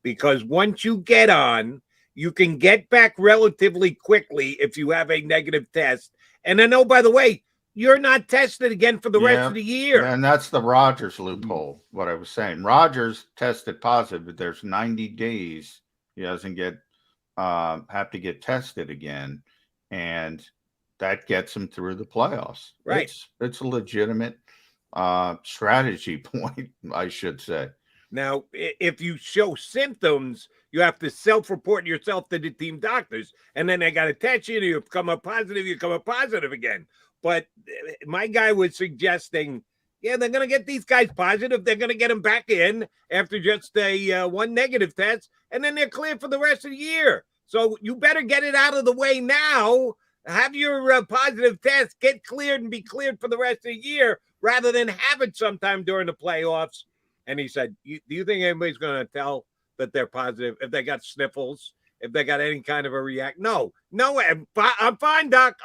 Because once you get on, you can get back relatively quickly if you have a negative test. And then, oh, by the way, you're not tested again for the rest of the year. And that's the Rodgers loophole, what I was saying. Rodgers tested positive, but there's 90 days he doesn't have to get tested again. And that gets him through the playoffs. Right. It's a legitimate strategy point, I should say. Now, if you show symptoms, you have to self-report yourself to the team doctors, and then they got to test you, and you come up positive again. But my guy was suggesting, they're going to get these guys positive. They're going to get them back in after just a 1 negative test, and then they're clear for the rest of the year. So you better get it out of the way now. Have your positive test, get cleared, and be cleared for the rest of the year, rather than have it sometime during the playoffs. And he said, do you think anybody's going to tell that they're positive if they got sniffles, if they got any kind of a react? No, I'm fine, Doc.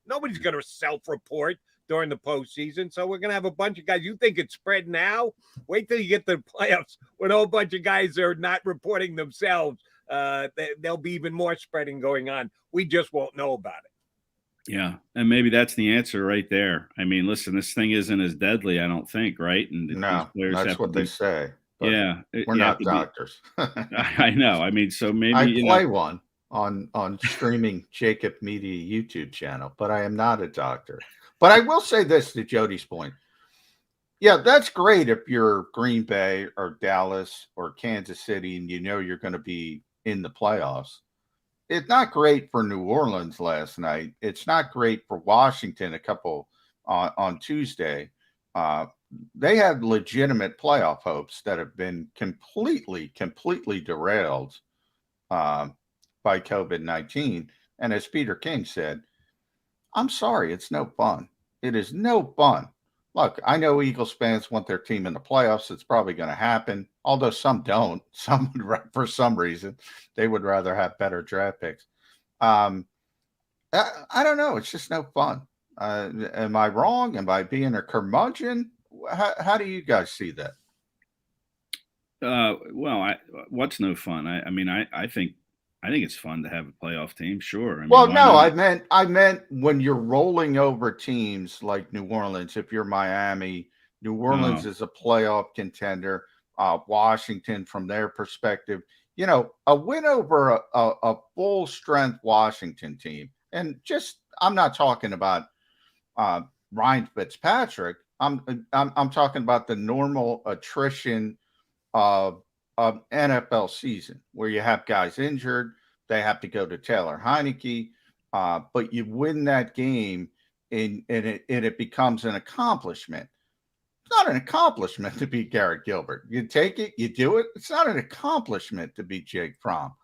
Nobody's going to self-report during the postseason. So we're going to have a bunch of guys. You think it's spread now? Wait till you get to the playoffs when a whole bunch of guys are not reporting themselves. There'll be even more spreading going on. We just won't know about it. Yeah, and maybe that's the answer right there. I mean, listen, this thing isn't as deadly, I don't think, right? And no, that's what they say. Yeah, we're not doctors. I know. I mean, so maybe I play one on streaming JAKIB Media YouTube channel, but I am not a doctor. But I will say this to Jody's point. Yeah, that's great if you're Green Bay or Dallas or Kansas City and you're going to be in the playoffs. It's not great for New Orleans last night. It's not great for Washington on Tuesday. They had legitimate playoff hopes that have been completely derailed by COVID-19. And as Peter King said, I'm sorry, it's no fun. It is no fun. Look, I know Eagles fans want their team in the playoffs. It's probably going to happen, although some don't. Some would, for some reason, they would rather have better draft picks. I don't know. It's just no fun. Am I wrong? Am I being a curmudgeon? How do you guys see that? What's no fun? I mean, I think it's fun to have a playoff team. Sure. I mean, Well, why no, not? I meant when you're rolling over teams like New Orleans. If you're Miami, New Orleans Oh. is a playoff contender. Washington, from their perspective, you know, a win over a full strength Washington team, and just I'm not talking about Ryan Fitzpatrick. I'm talking about the normal attrition of NFL season where you have guys injured, they have to go to Taylor Heineke, but you win that game and it becomes an accomplishment. It's not an accomplishment to beat Garrett Gilbert. You take it, you do it. It's not an accomplishment to beat Jake Fromm.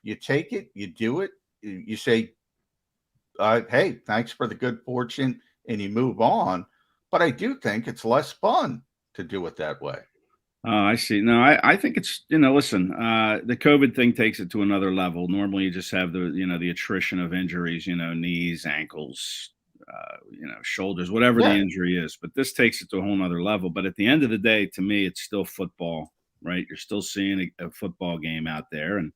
You take it, you do it. You say, hey, thanks for the good fortune, and you move on. But I do think it's less fun to do it that way. Oh, I see. No, I think it's, listen, the COVID thing takes it to another level. Normally you just have the attrition of injuries, knees, ankles, shoulders, whatever the Yeah. injury is. But this takes it to a whole nother level. But at the end of the day, to me, it's still football, right? You're still seeing a football game out there. And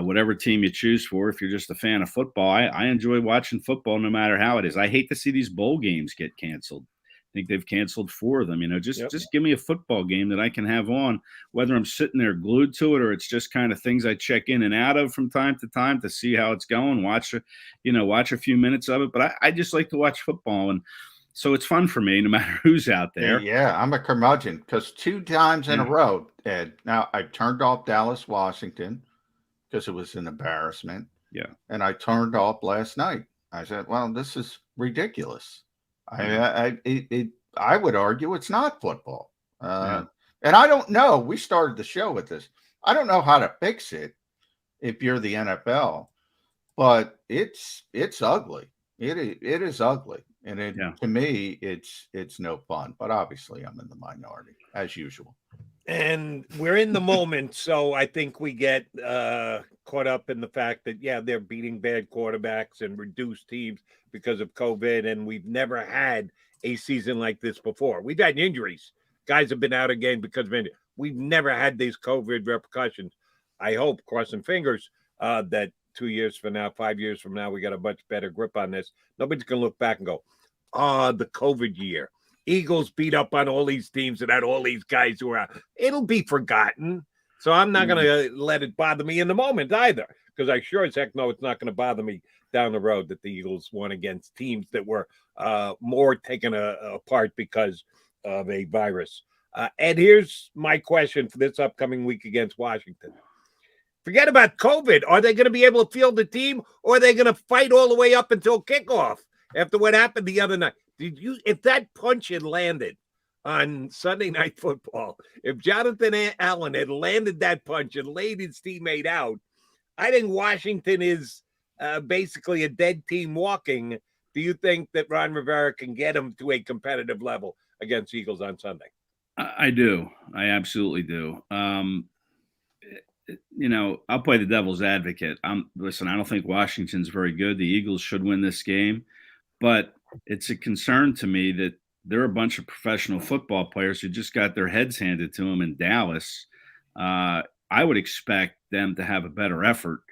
whatever team you choose for, if you're just a fan of football, I enjoy watching football no matter how it is. I hate to see these bowl games get canceled. I think they've canceled 4 of them. Just give me a football game that I can have on, whether I'm sitting there glued to it or it's just kind of things I check in and out of from time to time to see how it's going. Watch a few minutes of it. But I just like to watch football, and so it's fun for me no matter who's out there. Yeah, I'm a curmudgeon because 2 times in a row, Ed. Now I turned off Dallas, Washington because it was an embarrassment. Yeah, and I turned off last night. I said, "Well, this is ridiculous." I would argue it's not football. And I don't know. We started the show with this. I don't know how to fix it if you're the NFL, but it's ugly. It is ugly, and to me, it's no fun. But obviously, I'm in the minority as usual. And we're in the moment, so I think we get caught up in the fact that they're beating bad quarterbacks and reduced teams because of COVID, and we've never had a season like this before. We've had injuries. Guys have been out again because of injury. We've never had these COVID repercussions. I hope, crossing fingers, that 2 years from now, 5 years from now, we got a much better grip on this. Nobody's going to look back and go, the COVID year. Eagles beat up on all these teams and had all these guys who are out. It'll be forgotten. So I'm not going to let it bother me in the moment either, because I sure as heck know it's not going to bother me down the road that the Eagles won against teams that were more taken apart because of a virus. Ed, here's my question for this upcoming week against Washington. Forget about COVID. Are they going to be able to field the team, or are they going to fight all the way up until kickoff after what happened the other night? If that punch had landed on Sunday Night Football, if Jonathan Allen had landed that punch and laid his teammate out, I think Washington is basically a dead team walking. Do you think that Ron Rivera can get him to a competitive level against Eagles on Sunday? I do. I absolutely do. I'll play the devil's advocate. Listen, I don't think Washington's very good. The Eagles should win this game, but it's a concern to me that there are a bunch of professional football players who just got their heads handed to them in Dallas. I would expect them to have a better effort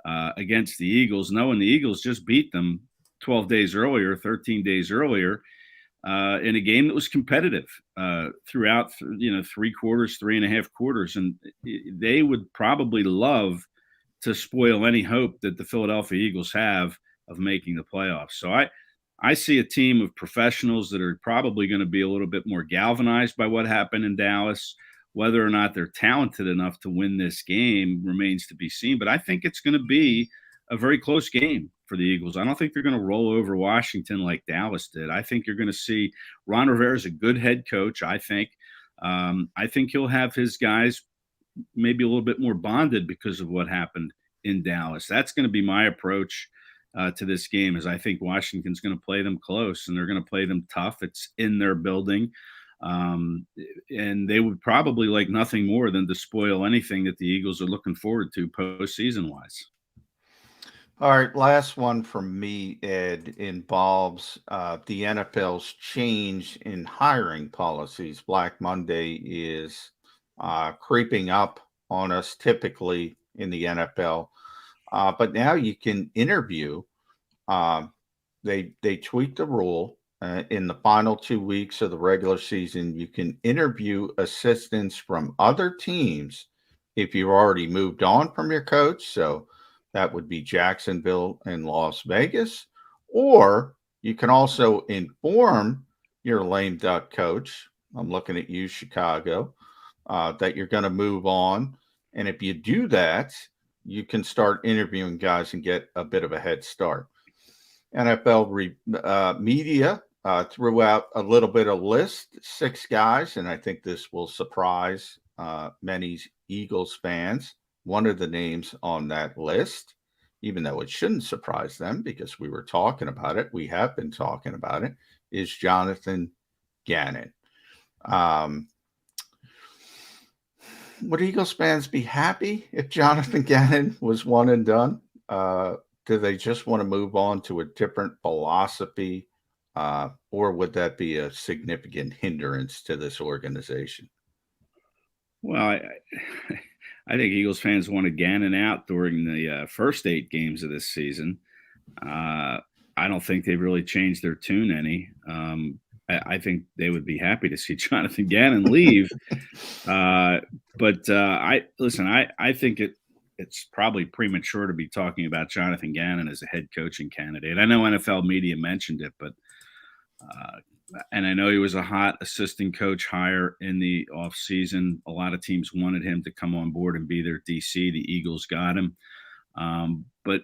against the Eagles, knowing the Eagles just beat them 12 days earlier, 13 days earlier, in a game that was competitive throughout, 3 quarters, 3.5 quarters. And they would probably love to spoil any hope that the Philadelphia Eagles have of making the playoffs. So I see a team of professionals that are probably going to be a little bit more galvanized by what happened in Dallas. Whether or not they're talented enough to win this game remains to be seen. But I think it's going to be a very close game for the Eagles. I don't think they're going to roll over Washington like Dallas did. I think you're going to see Ron Rivera is a good head coach. I think he'll have his guys maybe a little bit more bonded because of what happened in Dallas. That's going to be my approach to this game, is I think Washington's going to play them close and they're going to play them tough. It's in their building. And they would probably like nothing more than to spoil anything that the Eagles are looking forward to postseason wise. All right, last one from me, Ed, involves the NFL's change in hiring policies. Black Monday is creeping up on us typically in the NFL. But now you can interview. They tweaked the rule in the final 2 weeks of the regular season. You can interview assistants from other teams if you've already moved on from your coach. So that would be Jacksonville and Las Vegas. Or you can also inform your lame duck coach, I'm looking at you, Chicago, that you're going to move on. And if you do that, you can start interviewing guys and get a bit of a head start. NFL media threw out a little bit of list, 6 guys, and I think this will surprise many Eagles fans. One of the names on that list, even though it shouldn't surprise them because we were talking about it, we have been talking about it, is Jonathan Gannon. Would Eagles fans be happy if Jonathan Gannon was one and done? Do they just want to move on to a different philosophy? Or would that be a significant hindrance to this organization? Well, I think Eagles fans wanted Gannon out during the first 8 games of this season. I don't think they've really changed their tune any. I think they would be happy to see Jonathan Gannon leave. But I think it's probably premature to be talking about Jonathan Gannon as a head coaching candidate. I know NFL media mentioned it, but and I know he was a hot assistant coach hire in the offseason. A lot of teams wanted him to come on board and be their DC. The Eagles got him. But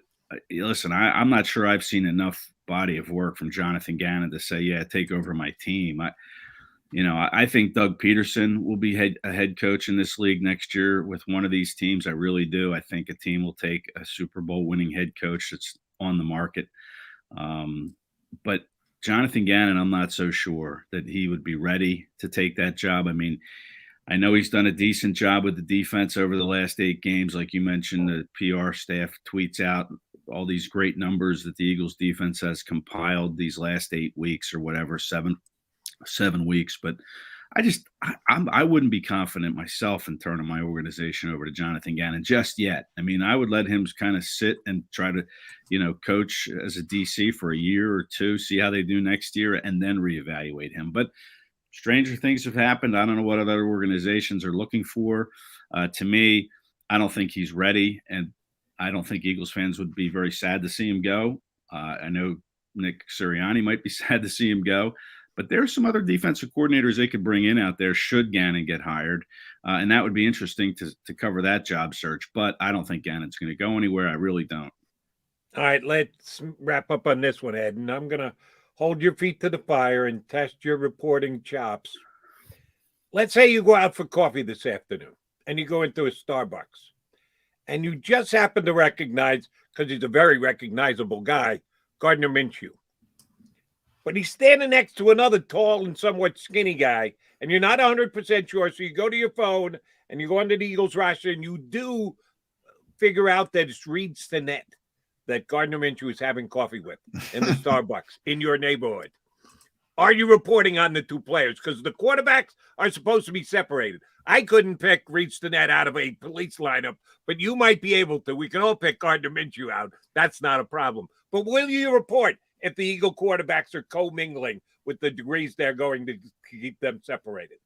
listen, I'm not sure I've seen enough body of work from Jonathan Gannon to say, yeah, take over my team. I think Doug Peterson will be a head coach in this league next year with one of these teams. I really do. I think a team will take a Super Bowl winning head coach that's on the market. But Jonathan Gannon, I'm not so sure that he would be ready to take that job. I mean, I know he's done a decent job with the defense over the last 8 games. Like you mentioned, the PR staff tweets out all these great numbers that the Eagles defense has compiled these last 8 weeks or whatever, seven weeks. But I wouldn't be confident myself in turning my organization over to Jonathan Gannon just yet. I mean, I would let him kind of sit and try to, coach as a DC for a year or 2, see how they do next year, and then reevaluate him. But stranger things have happened. I don't know what other organizations are looking for. To me, I don't think he's ready, and I don't think Eagles fans would be very sad to see him go. I know Nick Sirianni might be sad to see him go. But there are some other defensive coordinators they could bring in out there should Gannon get hired. And that would be interesting to cover that job search. But I don't think Gannon's going to go anywhere. I really don't. All right, let's wrap up on this one, Ed. And I'm going to hold your feet to the fire and test your reporting chops. Let's say you go out for coffee this afternoon and you go into a Starbucks and you just happen to recognize, because he's a very recognizable guy, Gardner Minshew. But he's standing next to another tall and somewhat skinny guy, and you're not 100% sure. So you go to your phone and you go under the Eagles roster, and you do figure out that it's Reed Sinnett that Gardner Minshew is having coffee with in the Starbucks in your neighborhood. Are you reporting on the 2 players? Because the quarterbacks are supposed to be separated. I couldn't pick Reed Sinnett out of a police lineup, but you might be able to. We can all pick Gardner Minshew out. That's not a problem. But will you report if the Eagle quarterbacks are commingling with the degrees they're going to keep them separated?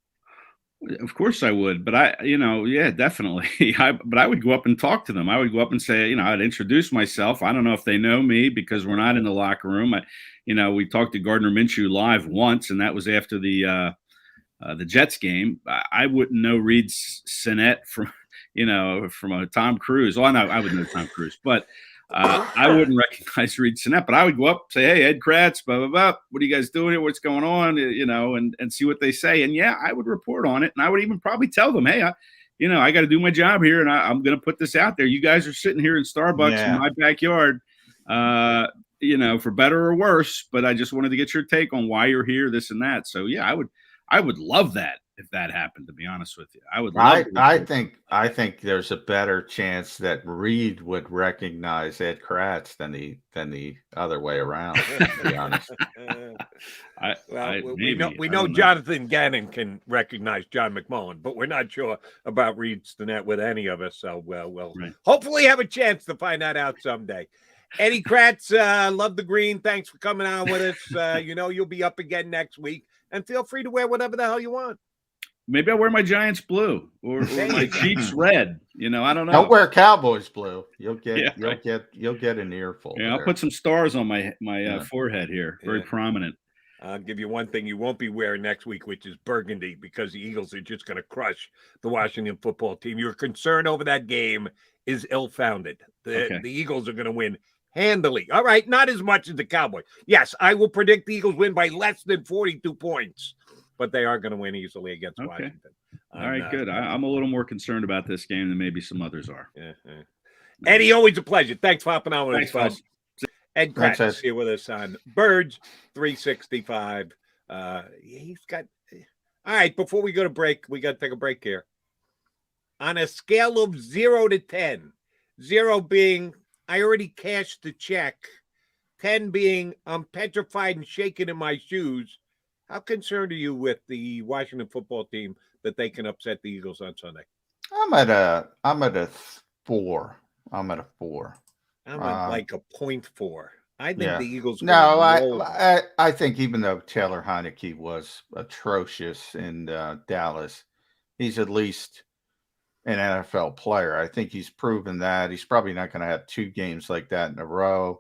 Of course I would, but yeah, definitely. But I would go up and talk to them. I would go up and say, I'd introduce myself. I don't know if they know me because we're not in the locker room. We talked to Gardner Minshew live once, and that was after the Jets game. I wouldn't know Reed Sinnett from a Tom Cruise. Well, I would know Tom Cruise, but I wouldn't recognize Reed Sinnett, but I would go up and say, hey, Ed Kracz, blah, blah, blah. What are you guys doing here? What's going on? And see what they say. And yeah, I would report on it. And I would even probably tell them, hey, I got to do my job here. And I'm going to put this out there. You guys are sitting here in Starbucks in my backyard, for better or worse. But I just wanted to get your take on why you're here, this and that. So yeah, I would love that. if that happened, to be honest with you. I would love I think there's a better chance that Reed would recognize Ed Kracz than the other way around, to be honest. We know Jonathan Gannon can recognize John McMullen, but we're not sure about Reed Stinnett with any of us. So we'll hopefully have a chance to find that out someday. Eddie Kracz, love the green. Thanks for coming on with us. You'll be up again next week, and feel free to wear whatever the hell you want. Maybe I'll wear my Giants blue or my Chiefs red. I don't know. Don't wear Cowboys blue. You'll get an earful. Yeah, I'll put some stars on my forehead here. Very prominent. I'll give you one thing you won't be wearing next week, which is burgundy, because the Eagles are just going to crush the Washington football team. Your concern over that game is ill-founded. The Eagles are going to win handily. All right, not as much as the Cowboys. Yes, I will predict the Eagles win by less than 42 points. But they are going to win easily against Washington. All right, good. I'm a little more concerned about this game than maybe some others are. Eddie, always a pleasure. Thanks for hopping on with us. Ed Kracz here with us on Birds 365. He's got. All right, before we go to break, we got to take a break here. On a scale of 0 to 10, 0 being I already cashed the check, 10 being I'm petrified and shaking in my shoes. How concerned are you with the Washington football team that they can upset the Eagles on Sunday? I'm at a 4. I'm at a 4. I'm at like a 0.4. I think the Eagles. No, I think even though Taylor Heineke was atrocious in Dallas, he's at least an NFL player. I think he's proven that. He's probably not going to have 2 games like that in a row.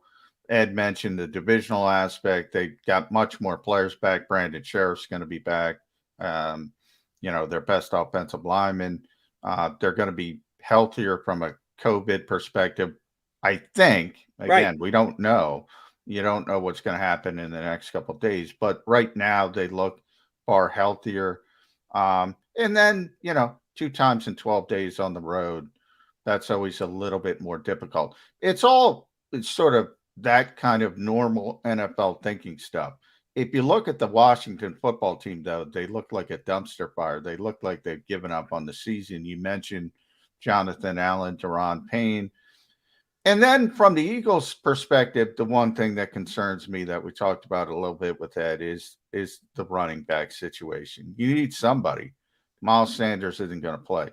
Ed mentioned the divisional aspect. They got much more players back. Brandon Sheriff's going to be back. Their best offensive lineman. They're going to be healthier from a COVID perspective. I think, again, we don't know. You don't know what's going to happen in the next couple of days. But right now, they look far healthier. And then, 2 times in 12 days on the road, that's always a little bit more difficult. It's sort of that kind of normal NFL thinking stuff. If you look at the Washington football team, though, they look like a dumpster fire. They look like they've given up on the season. You mentioned Jonathan Allen, Daron Payne. And then from the Eagles' perspective, the one thing that concerns me that we talked about a little bit with Ed is the running back situation. You need somebody. Miles Sanders isn't going to play.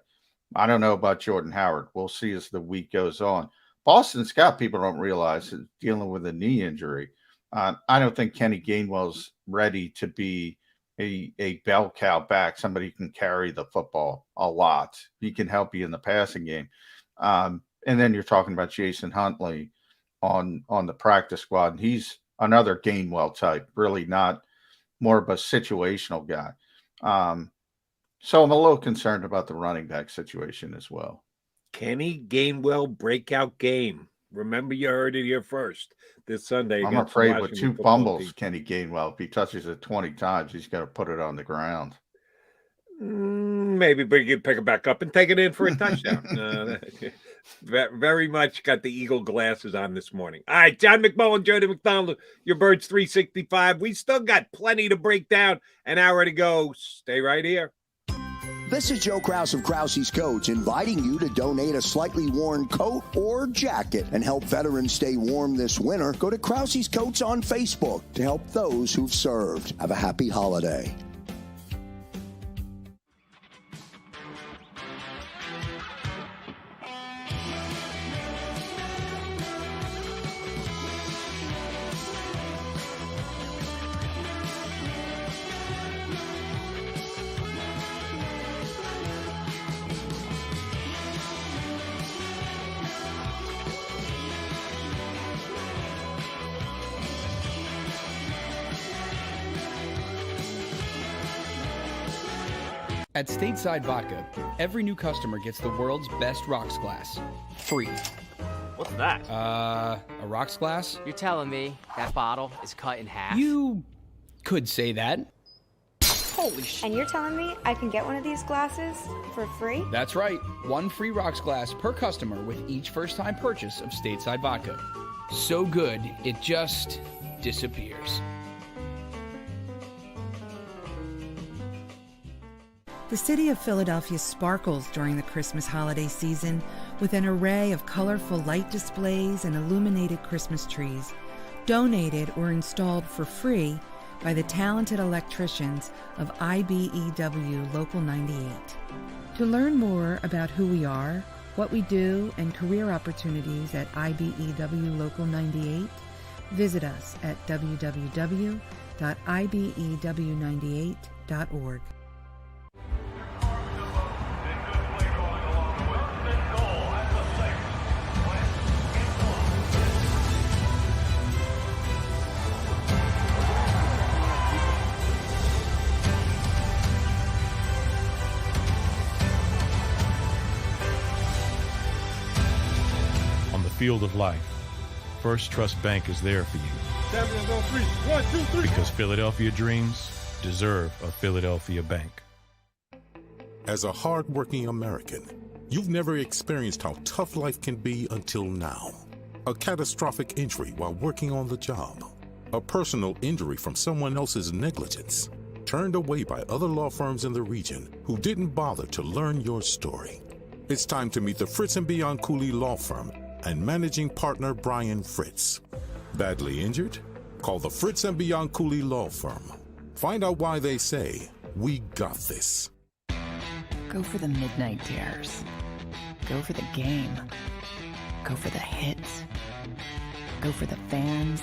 I don't know about Jordan Howard. We'll see as the week goes on. Boston Scott, people don't realize, is dealing with a knee injury. I don't think Kenny Gainwell's ready to be a bell cow back, somebody who can carry the football a lot. He can help you in the passing game. And then you're talking about Jason Huntley on the practice squad. And he's another Gainwell type, really not more of a situational guy. So I'm a little concerned about the running back situation as well. Kenny Gainwell breakout game. Remember, you heard it here first this Sunday. I'm afraid with 2 fumbles, Kenny Gainwell, if he touches it 20 times, he's got to put it on the ground. Maybe, but you can pick it back up and take it in for a touchdown. Very much got the Eagle glasses on this morning. All right, John McMullen, Jody McDonald, your Birds 365. We still got plenty to break down. An hour to go. Stay right here. This is Joe Kracz of Kracz Coats, inviting you to donate a slightly worn coat or jacket and help veterans stay warm this winter. Go to Kracz Coats on Facebook to help those who've served. Have a happy holiday. At Stateside Vodka, every new customer gets the world's best rocks glass, free. What's that? A rocks glass? You're telling me that bottle is cut in half? You could say that. Holy shit. And you're telling me I can get one of these glasses for free? That's right. 1 free rocks glass per customer with each first-time purchase of Stateside Vodka. So good, it just disappears. The city of Philadelphia sparkles during the Christmas holiday season with an array of colorful light displays and illuminated Christmas trees, donated or installed for free by the talented electricians of IBEW Local 98. To learn more about who we are, what we do, and career opportunities at IBEW Local 98, visit us at www.ibew98.org. Field of life, First Trust Bank is there for you. 1, 2, 3. Because Philadelphia dreams deserve a Philadelphia bank. As a hardworking American, you've never experienced how tough life can be until now. A catastrophic injury while working on the job. A personal injury from someone else's negligence. Turned away by other law firms in the region who didn't bother to learn your story. It's time to meet the Fritz & Bianculli Law Firm and managing partner Brian Fritz. Badly injured? Call the Fritz & Bianculli Law Firm. Find out why they say, "We got this." Go for the midnight dares. Go for the game. Go for the hits. Go for the fans.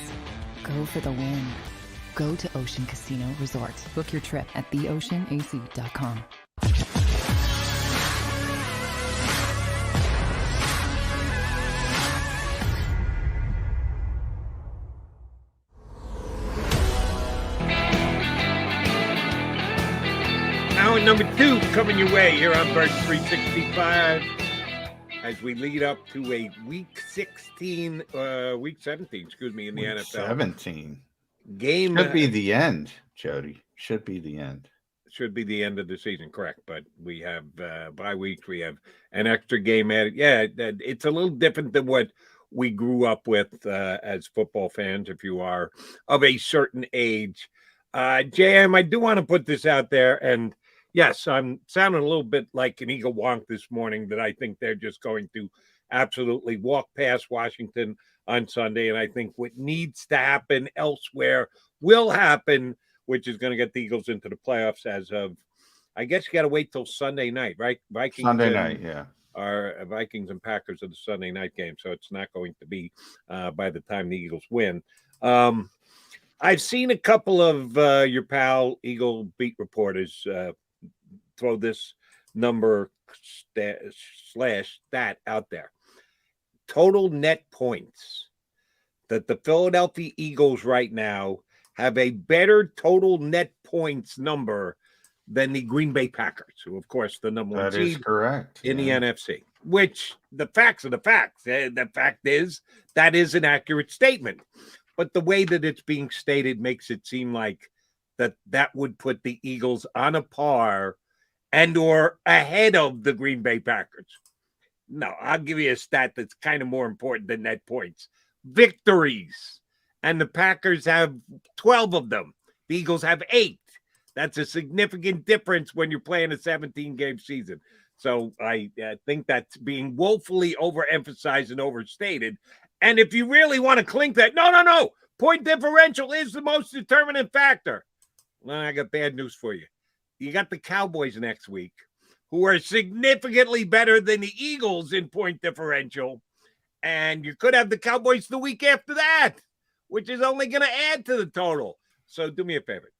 Go for the win. Go to Ocean Casino Resort. Book your trip at theoceanac.com. Hour number 2 coming your way here on Bird 365 as we lead up to a week 17, excuse me, in the NFL. 17. Game should be the end, Jody. Should be the end. Should be the end of the season, correct. But we have bye weeks. We have an extra game added. Yeah, it's a little different than what we grew up with as football fans, if you are of a certain age. JM, I do want to put this out there, and yes, I'm sounding a little bit like an eagle wonk this morning that I think they're just going to absolutely walk past Washington on Sunday. And I think what needs to happen elsewhere will happen, which is going to get the Eagles into the playoffs as of, I guess you got to wait till Sunday night, right? Vikings Sunday night, yeah. Our Vikings and Packers are the Sunday night game. So it's not going to be by the time the Eagles win. I've seen a couple of your pal Eagle beat reporters throw this number stat out there. Total net points that the Philadelphia Eagles right now have a better total net points number than the Green Bay Packers, who, of course, the number one seed correct in the NFC, which the facts are the facts. The fact is that is an accurate statement. But the way that it's being stated makes it seem like that would put the Eagles on a par and or ahead of the Green Bay Packers. No, I'll give you a stat that's kind of more important than net points. Victories. And the Packers have 12 of them. The Eagles have 8. That's a significant difference when you're playing a 17-game season. So I think that's being woefully overemphasized and overstated. And if you really want to clink that, no. Point differential is the most determinant factor. Well, I got bad news for you. You got the Cowboys next week, who are significantly better than the Eagles in point differential. And you could have the Cowboys the week after that, which is only going to add to the total. So do me a favor.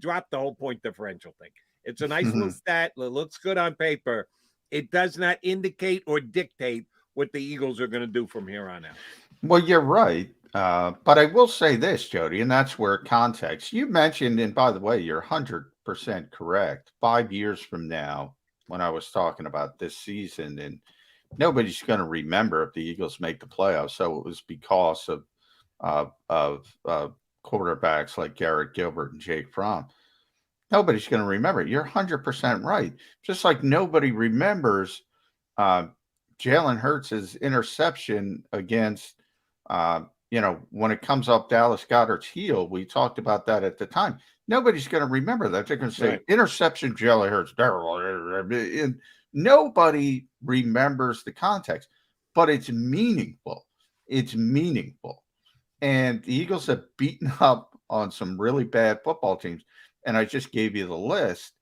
Drop the whole point differential thing. It's a nice little stat. It looks good on paper. It does not indicate or dictate what the Eagles are going to do from here on out. Well, you're right. But I will say this, Jody, and that's where context. You mentioned, and by the way, you're 100% correct. 5 years from now, when I was talking about this season, and nobody's going to remember if the Eagles make the playoffs. So it was because of quarterbacks like Garrett Gilbert and Jake Fromm. Nobody's going to remember it. You're 100% right. Just like nobody remembers Jalen Hurts' interception against, when it comes up Dallas Goedert's heel. We talked about that at the time. Nobody's going to remember that. They're going to say Right. interception, Jalen Hurts. And nobody remembers the context, but it's meaningful. It's meaningful. And the Eagles have beaten up on some really bad football teams. And I just gave you the list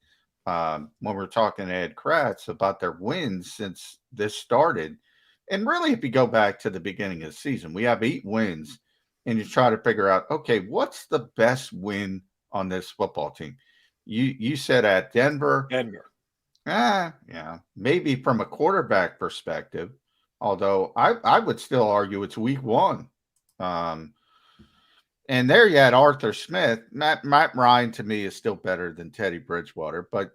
when we were talking to Ed Kracz about their wins since this started. And really, if you go back to the beginning of the season, we have 8 wins, and you try to figure out, okay, what's the best win on this football team? You said at Denver. Yeah, maybe from a quarterback perspective, although I would still argue it's week 1. And there you had Arthur Smith. Matt Ryan to me is still better than Teddy Bridgewater, but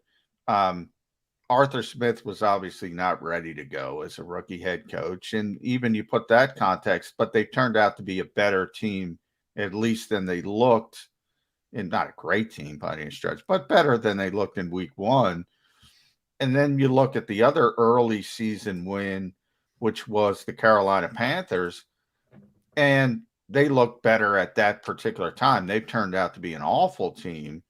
Arthur Smith was obviously not ready to go as a rookie head coach. And even you put that context, but they turned out to be a better team, at least than they looked, and not a great team by any stretch, but better than they looked in week 1. And then you look at the other early season win, which was the Carolina Panthers, and they look better at that particular time. They've turned out to be an awful team.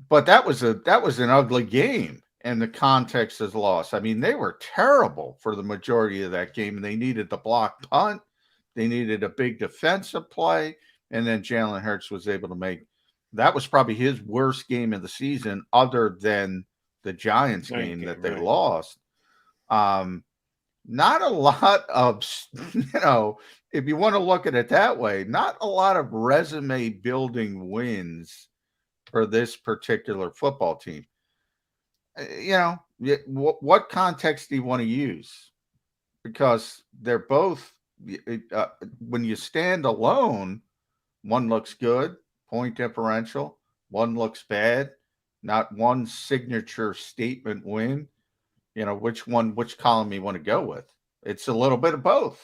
But that was an ugly game, and the context is lost. I mean, they were terrible for the majority of that game. They needed the block punt. They needed a big defensive play. And then Jalen Hurts was able to make – that was probably his worst game of the season other than the Giants game that they lost. Not a lot of, if you want to look at it that way, not a lot of resume building wins for this particular football team. What context do you want to use? Because they're both, when you stand alone, one looks good, point differential, one looks bad, not one signature statement win. Which column you want to go with? It's a little bit of both.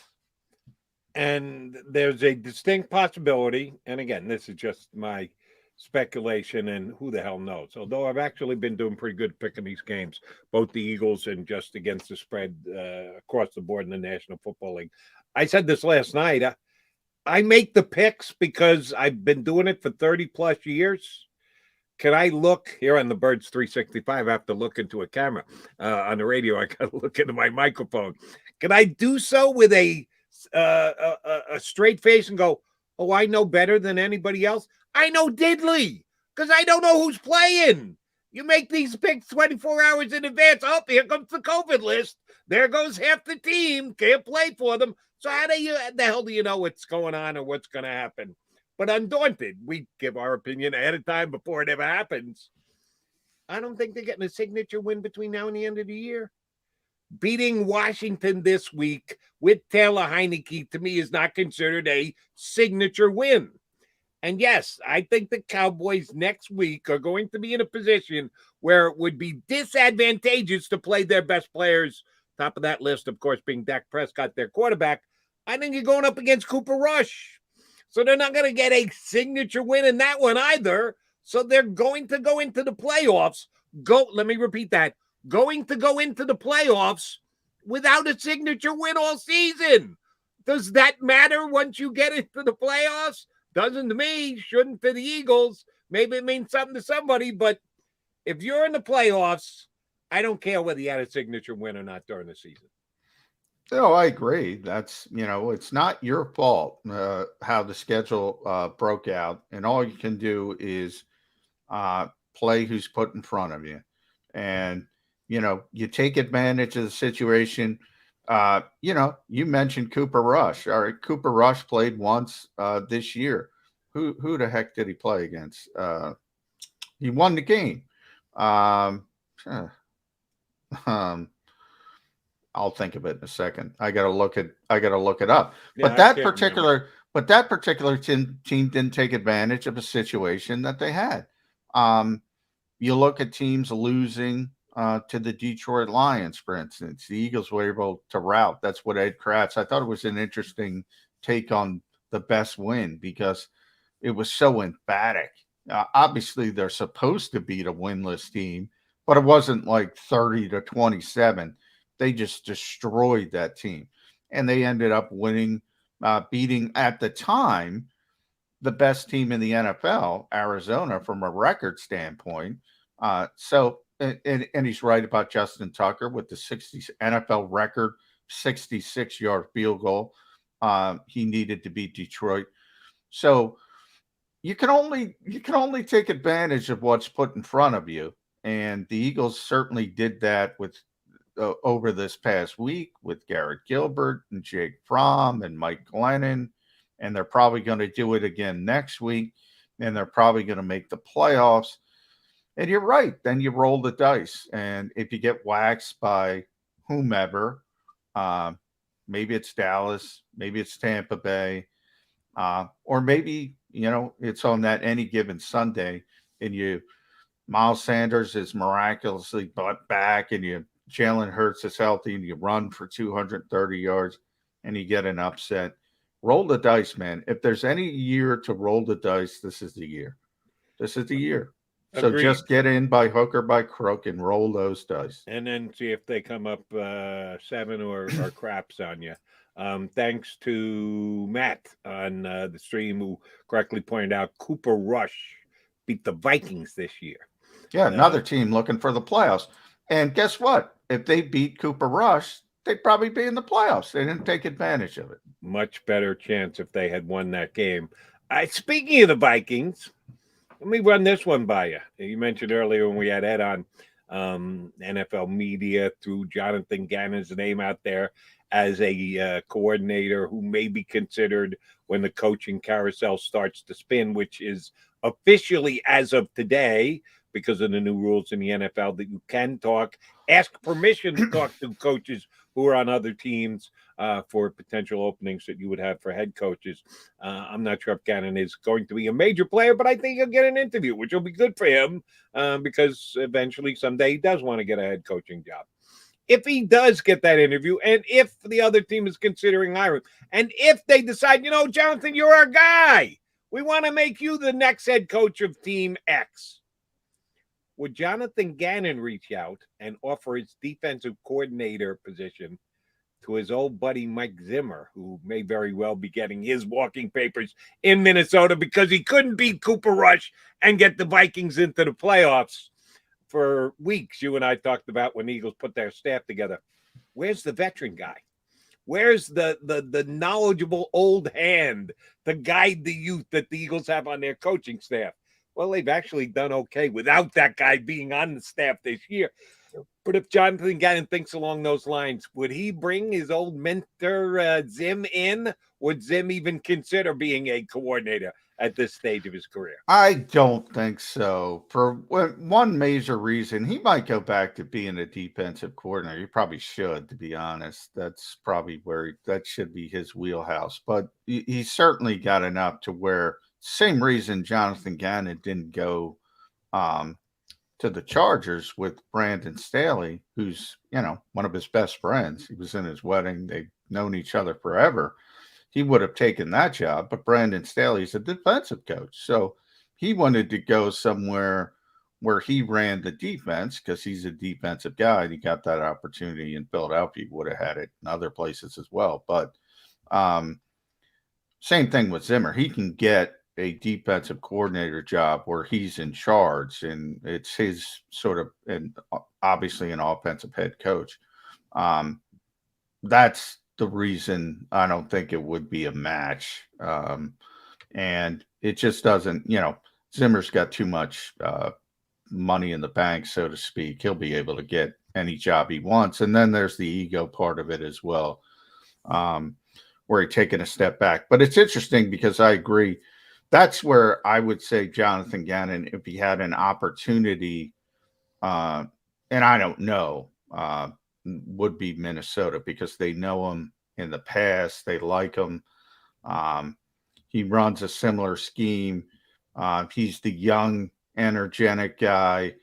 And there's a distinct possibility, and again, this is just my speculation, and who the hell knows, although I've actually been doing pretty good picking these games, both the Eagles and just against the spread across the board in the National Football League. I said this last night. I make the picks because I've been doing it for 30 plus years. Can I look here on the Birds 365? I have to look into a camera. On the radio, I got to look into my microphone. Can I do so with a straight face and go, oh, I know better than anybody else? I know diddly because I don't know who's playing. You make these picks 24 hours in advance. Oh, here comes the COVID list. There goes half the team. Can't play for them. So how the hell do you know what's going on or what's going to happen? But undaunted, we give our opinion ahead of time before it ever happens. I don't think they're getting a signature win between now and the end of the year. Beating Washington this week with Taylor Heineke, to me, is not considered a signature win. And yes, I think the Cowboys next week are going to be in a position where it would be disadvantageous to play their best players. Top of that list, of course, being Dak Prescott, their quarterback. I think you're going up against Cooper Rush. So they're not going to get a signature win in that one either. So they're going to go into the playoffs. Let me repeat that. Going to go into the playoffs without a signature win all season. Does that matter once you get into the playoffs? Doesn't to me. Shouldn't to the Eagles. Maybe it means something to somebody. But if you're in the playoffs, I don't care whether you had a signature win or not during the season. No, I agree. That's, it's not your fault how the schedule broke out. And all you can do is play who's put in front of you. And, you take advantage of the situation. You mentioned Cooper Rush. All right, Cooper Rush played once this year. Who the heck did he play against? He won the game. I'll think of it in a second. I gotta look it up. Yeah, but that particular team didn't take advantage of a situation that they had. You look at teams losing to the Detroit Lions, for instance. The Eagles were able to rout. That's what Ed Kracz. I thought it was an interesting take on the best win because it was so emphatic. Obviously, they're supposed to beat a winless team, but it wasn't like 30-27. They just destroyed that team. And they ended up winning, beating at the time the best team in the NFL, Arizona, from a record standpoint. And he's right about Justin Tucker with the 60 NFL record 66-yard field goal. He needed to beat Detroit. So you can only take advantage of what's put in front of you. And the Eagles certainly did that with over this past week with Garrett Gilbert and Jake Fromm and Mike Glennon. And they're probably going to do it again next week. And they're probably going to make the playoffs. And you're right. Then you roll the dice. And if you get waxed by whomever, maybe it's Dallas, maybe it's Tampa Bay, or maybe, it's on that any given Sunday and Miles Sanders is miraculously back and Jalen Hurts is healthy and you run for 230 yards and you get an upset. Roll the dice, man. If there's any year to roll the dice, this is the year. This is the year. So Agreed. Just get in by hook or by crook and roll those dice. And then see if they come up 7 or craps on you. Thanks to Matt on the stream who correctly pointed out Cooper Rush beat the Vikings this year. Yeah, another team looking for the playoffs. And guess what? If they beat Cooper Rush, they'd probably be in the playoffs. They didn't take advantage of it. Much better chance if they had won that game. Speaking of the Vikings, let me run this one by you. You mentioned earlier when we had Ed on NFL media threw Jonathan Gannon's name out there as a coordinator who may be considered when the coaching carousel starts to spin, which is officially as of today, because of the new rules in the NFL, that you can ask permission to talk to coaches who are on other teams for potential openings that you would have for head coaches. I'm not sure if Gannon is going to be a major player, but I think he'll get an interview, which will be good for him because eventually someday he does want to get a head coaching job. If he does get that interview, and if the other team is considering hiring, and if they decide, Jonathan, you're our guy, we want to make you the next head coach of Team X, would Jonathan Gannon reach out and offer his defensive coordinator position to his old buddy Mike Zimmer, who may very well be getting his walking papers in Minnesota because he couldn't beat Cooper Rush and get the Vikings into the playoffs for weeks? You and I talked about when the Eagles put their staff together. Where's the veteran guy? Where's the knowledgeable old hand to guide the youth that the Eagles have on their coaching staff? Well, they've actually done okay without that guy being on the staff this year. But if Jonathan Gannon thinks along those lines, would he bring his old mentor Zim in? Would Zim even consider being a coordinator at this stage of his career? I don't think so. For one major reason, he might go back to being a defensive coordinator. He probably should, to be honest. That's probably that should be his wheelhouse. But he's certainly got enough to where, same reason Jonathan Gannon didn't go to the Chargers with Brandon Staley, who's, one of his best friends. He was in his wedding. They've known each other forever. He would have taken that job, but Brandon Staley's a defensive coach. So he wanted to go somewhere where he ran the defense because he's a defensive guy. And he got that opportunity in Philadelphia. He would have had it in other places as well. But same thing with Zimmer. He can get a defensive coordinator job where he's in charge and it's his sort of, and obviously an offensive head coach. That's the reason I don't think it would be a match. And it just doesn't, Zimmer's got too much money in the bank, so to speak. He'll be able to get any job he wants. And then there's the ego part of it as well, where he's taking a step back. But it's interesting because I agree. That's where I would say Jonathan Gannon, if he had an opportunity, and I don't know, would be Minnesota because they know him in the past. They like him. He runs a similar scheme. He's the young, energetic guy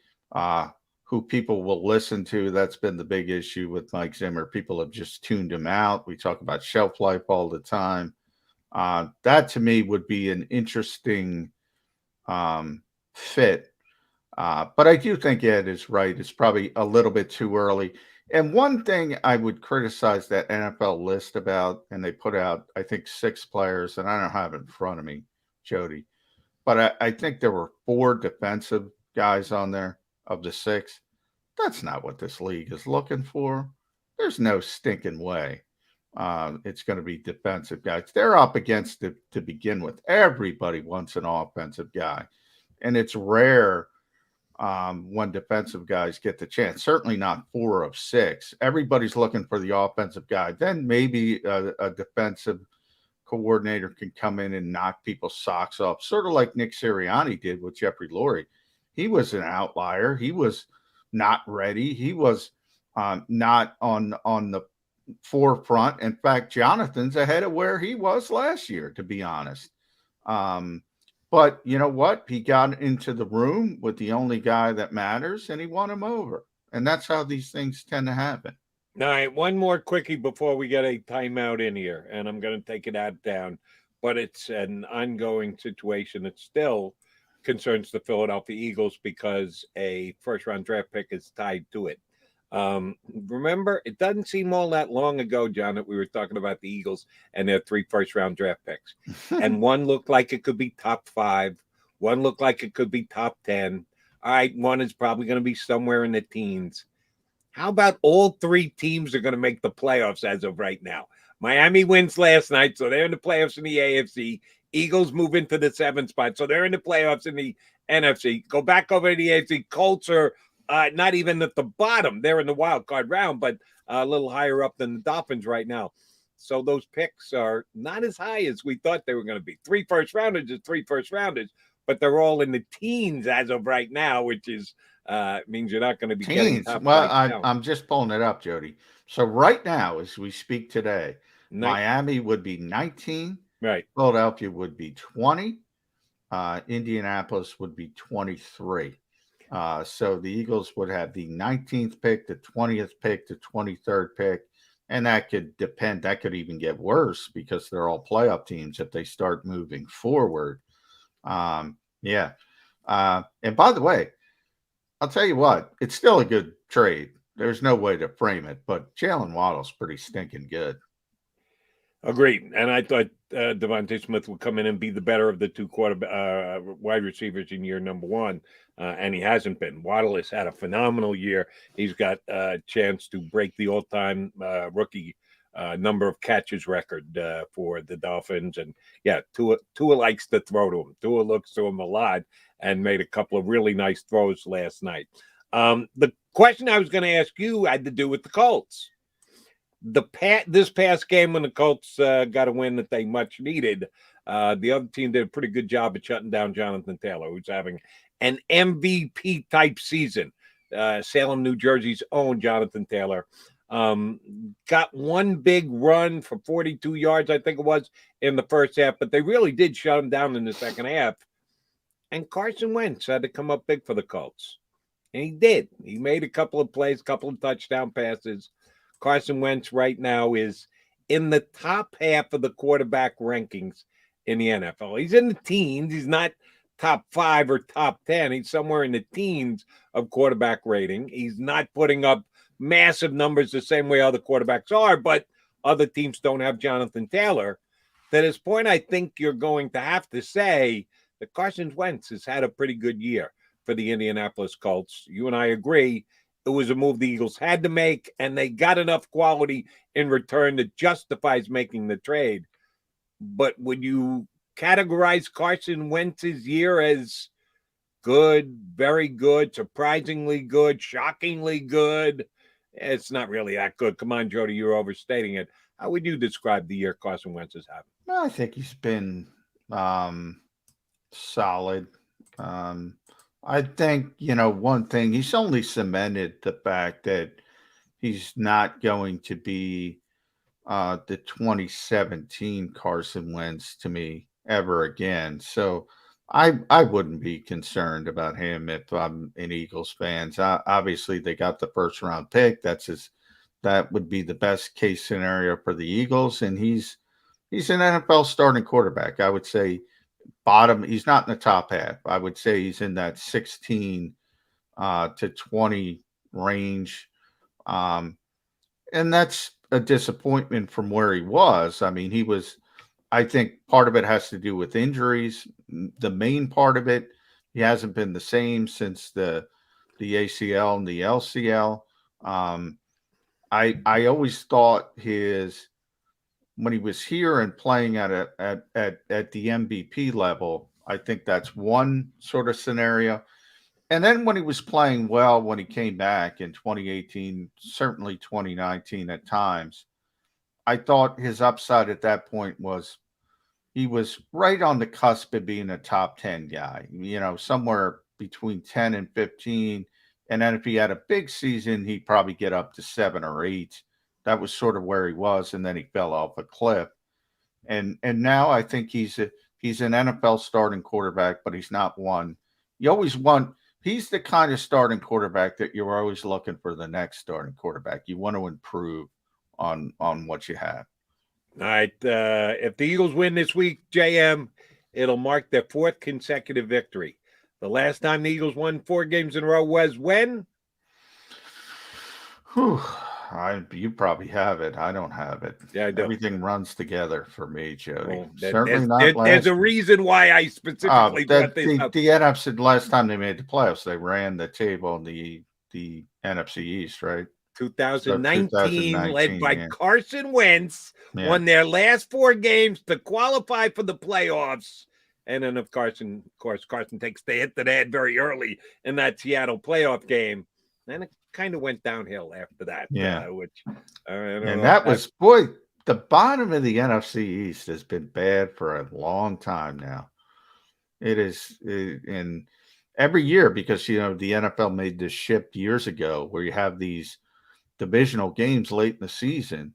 who people will listen to. That's been the big issue with Mike Zimmer. People have just tuned him out. We talk about shelf life all the time. That to me would be an interesting fit. But I do think Ed is right. It's probably a little bit too early. And one thing I would criticize that NFL list about, and they put out, I think, 6 players, and I don't have it in front of me. Jody. But I think there were 4 defensive guys on there of the 6. That's not what this league is looking for. There's no stinking way it's going to be defensive guys. They're up against it to begin with. Everybody wants an offensive guy. And it's rare when defensive guys get the chance. Certainly not 4 of 6. Everybody's looking for the offensive guy. Then maybe a defensive coordinator can come in and knock people's socks off, sort of like Nick Sirianni did with Jeffrey Lurie. He was an outlier. He was not ready. He was not on the forefront. In fact, Jonathan's ahead of where he was last year, to be honest. But you know what? He got into the room with the only guy that matters, and he won him over. And that's how these things tend to happen. All right, one more quickie before we get a timeout in here, and I'm going to take it out down. But it's an ongoing situation that still concerns the Philadelphia Eagles because a first-round draft pick is tied to it. Remember, it doesn't seem all that long ago, John, that we were talking about the Eagles and their 3 first-round draft picks. And one looked like it could be top 5. One looked like it could be top 10. All right, one is probably going to be somewhere in the teens. How about all 3 teams are going to make the playoffs as of right now? Miami wins last night, so they're in the playoffs in the AFC. Eagles move into the 7th spot, so they're in the playoffs in the NFC. Go back over to the AFC. Colts are not even at the bottom. They're in the wild card round, but a little higher up than the Dolphins right now. So those picks are not as high as we thought they were going to be. 3 first-rounders is 3 first-rounders, but they're all in the teens as of right now, which is means you're not going to be getting top. Well, I'm just pulling it up, Jody. So right now, as we speak today, Miami would be 19. Right. Philadelphia would be 20. Indianapolis would be 23. So the Eagles would have the 19th pick, the 20th pick, the 23rd pick, and that could depend. That could even get worse because they're all playoff teams if they start moving forward. And by the way, I'll tell you what, it's still a good trade. There's no way to frame it, but Jalen Waddle's pretty stinking good. Agreed. And I thought Devontae Smith would come in and be the better of the 2 wide receivers in year number 1, and he hasn't been. Waddle has had a phenomenal year. He's got a chance to break the all-time rookie number of catches record for the Dolphins. And, yeah, Tua likes to throw to him. Tua looks to him a lot and made a couple of really nice throws last night. The question I was going to ask you had to do with the Colts. This past game when the Colts got a win that they much needed, the other team did a pretty good job of shutting down Jonathan Taylor, who's having an MVP type season. Salem, New Jersey's own Jonathan Taylor got one big run for 42 yards, I think it was, in the first half, but they really did shut him down in the second half. And Carson Wentz had to come up big for the Colts. And he did. He made a couple of plays, couple of touchdown passes. Carson Wentz right now is in the top half of the quarterback rankings in the NFL. He's in the teens. He's not top 5 or top 10. He's somewhere in the teens of quarterback rating. He's not putting up massive numbers the same way other quarterbacks are, but other teams don't have Jonathan Taylor. To this point, I think you're going to have to say that Carson Wentz has had a pretty good year for the Indianapolis Colts. You and I agree it was a move the Eagles had to make, and they got enough quality in return that justifies making the trade. But would you categorize Carson Wentz's year as good, very good, surprisingly good, shockingly good? It's not really that good. Come on, Jody, you're overstating it. How would you describe the year Carson Wentz is having? Well, I think he's been solid. I think, one thing, he's only cemented the fact that he's not going to be the 2017 Carson Wentz to me ever again. So I wouldn't be concerned about him if I'm an Eagles fans. Obviously, they got the first round pick. That would be the best case scenario for the Eagles. And he's an NFL starting quarterback. I would say bottom. He's not in the top half. I would say he's in that 16 to 20 range. And that's a disappointment from where he was. I mean, he was I think part of it has to do with injuries. The main part of it, he hasn't been the same since the ACL and the LCL. I always thought when he was here and playing at the MVP level, I think that's one sort of scenario. And then when he was playing well, when he came back in 2018, certainly 2019 at times, I thought his upside at that point was he was right on the cusp of being a top 10 guy, somewhere between 10 and 15. And then if he had a big season, he'd probably get up to 7 or 8. That was sort of where he was. And then he fell off a cliff. And now I think he's an NFL starting quarterback, but he's not one. He's the kind of starting quarterback that you're always looking for the next starting quarterback. You want to improve on what you have. All right. If the Eagles win this week, JM, it'll mark their 4th consecutive victory. The last time the Eagles won 4 games in a row was when? You probably have it. I don't have it. Yeah, I don't. Everything runs together for me, Jody. Well, Certainly not. There's a reason why I specifically brought this up. The NFC, last time they made the playoffs, they ran the table in the NFC East, right? 2019, led by Carson Wentz, won their last 4 games to qualify for the playoffs. And then, of course, Carson takes the hit to the head very early in that Seattle playoff game. And it kind of went downhill after that. Yeah. The bottom of the NFC East has been bad for a long time now. It is in every year because, the NFL made this shift years ago where you have these divisional games late in the season.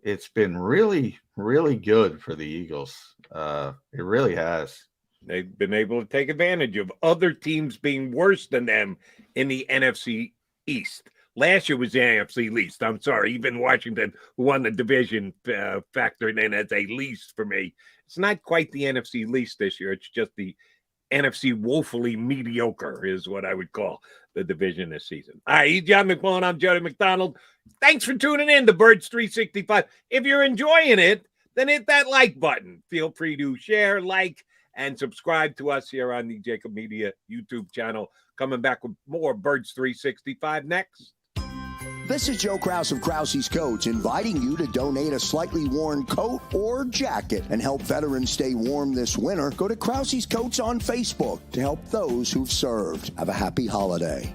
It's been really, really good for the Eagles. It really has. They've been able to take advantage of other teams being worse than them in the NFC East. Last year was the NFC least. I'm sorry. Even Washington, who won the division, factored in as a least for me. It's not quite the NFC least this year. It's just the NFC woefully mediocre is what I would call the division this season. All right, he's John McMullen. I'm Jody McDonald. Thanks for tuning in to Birds 365. If you're enjoying it, then hit that like button. Feel free to share, like, and subscribe to us here on the JAKIB Media YouTube channel. Coming back with more Birds 365 next. This is Joe Kracz of Kracz Coats, inviting you to donate a slightly worn coat or jacket and help veterans stay warm this winter. Go to Kracz Coats on Facebook to help those who've served. Have a happy holiday.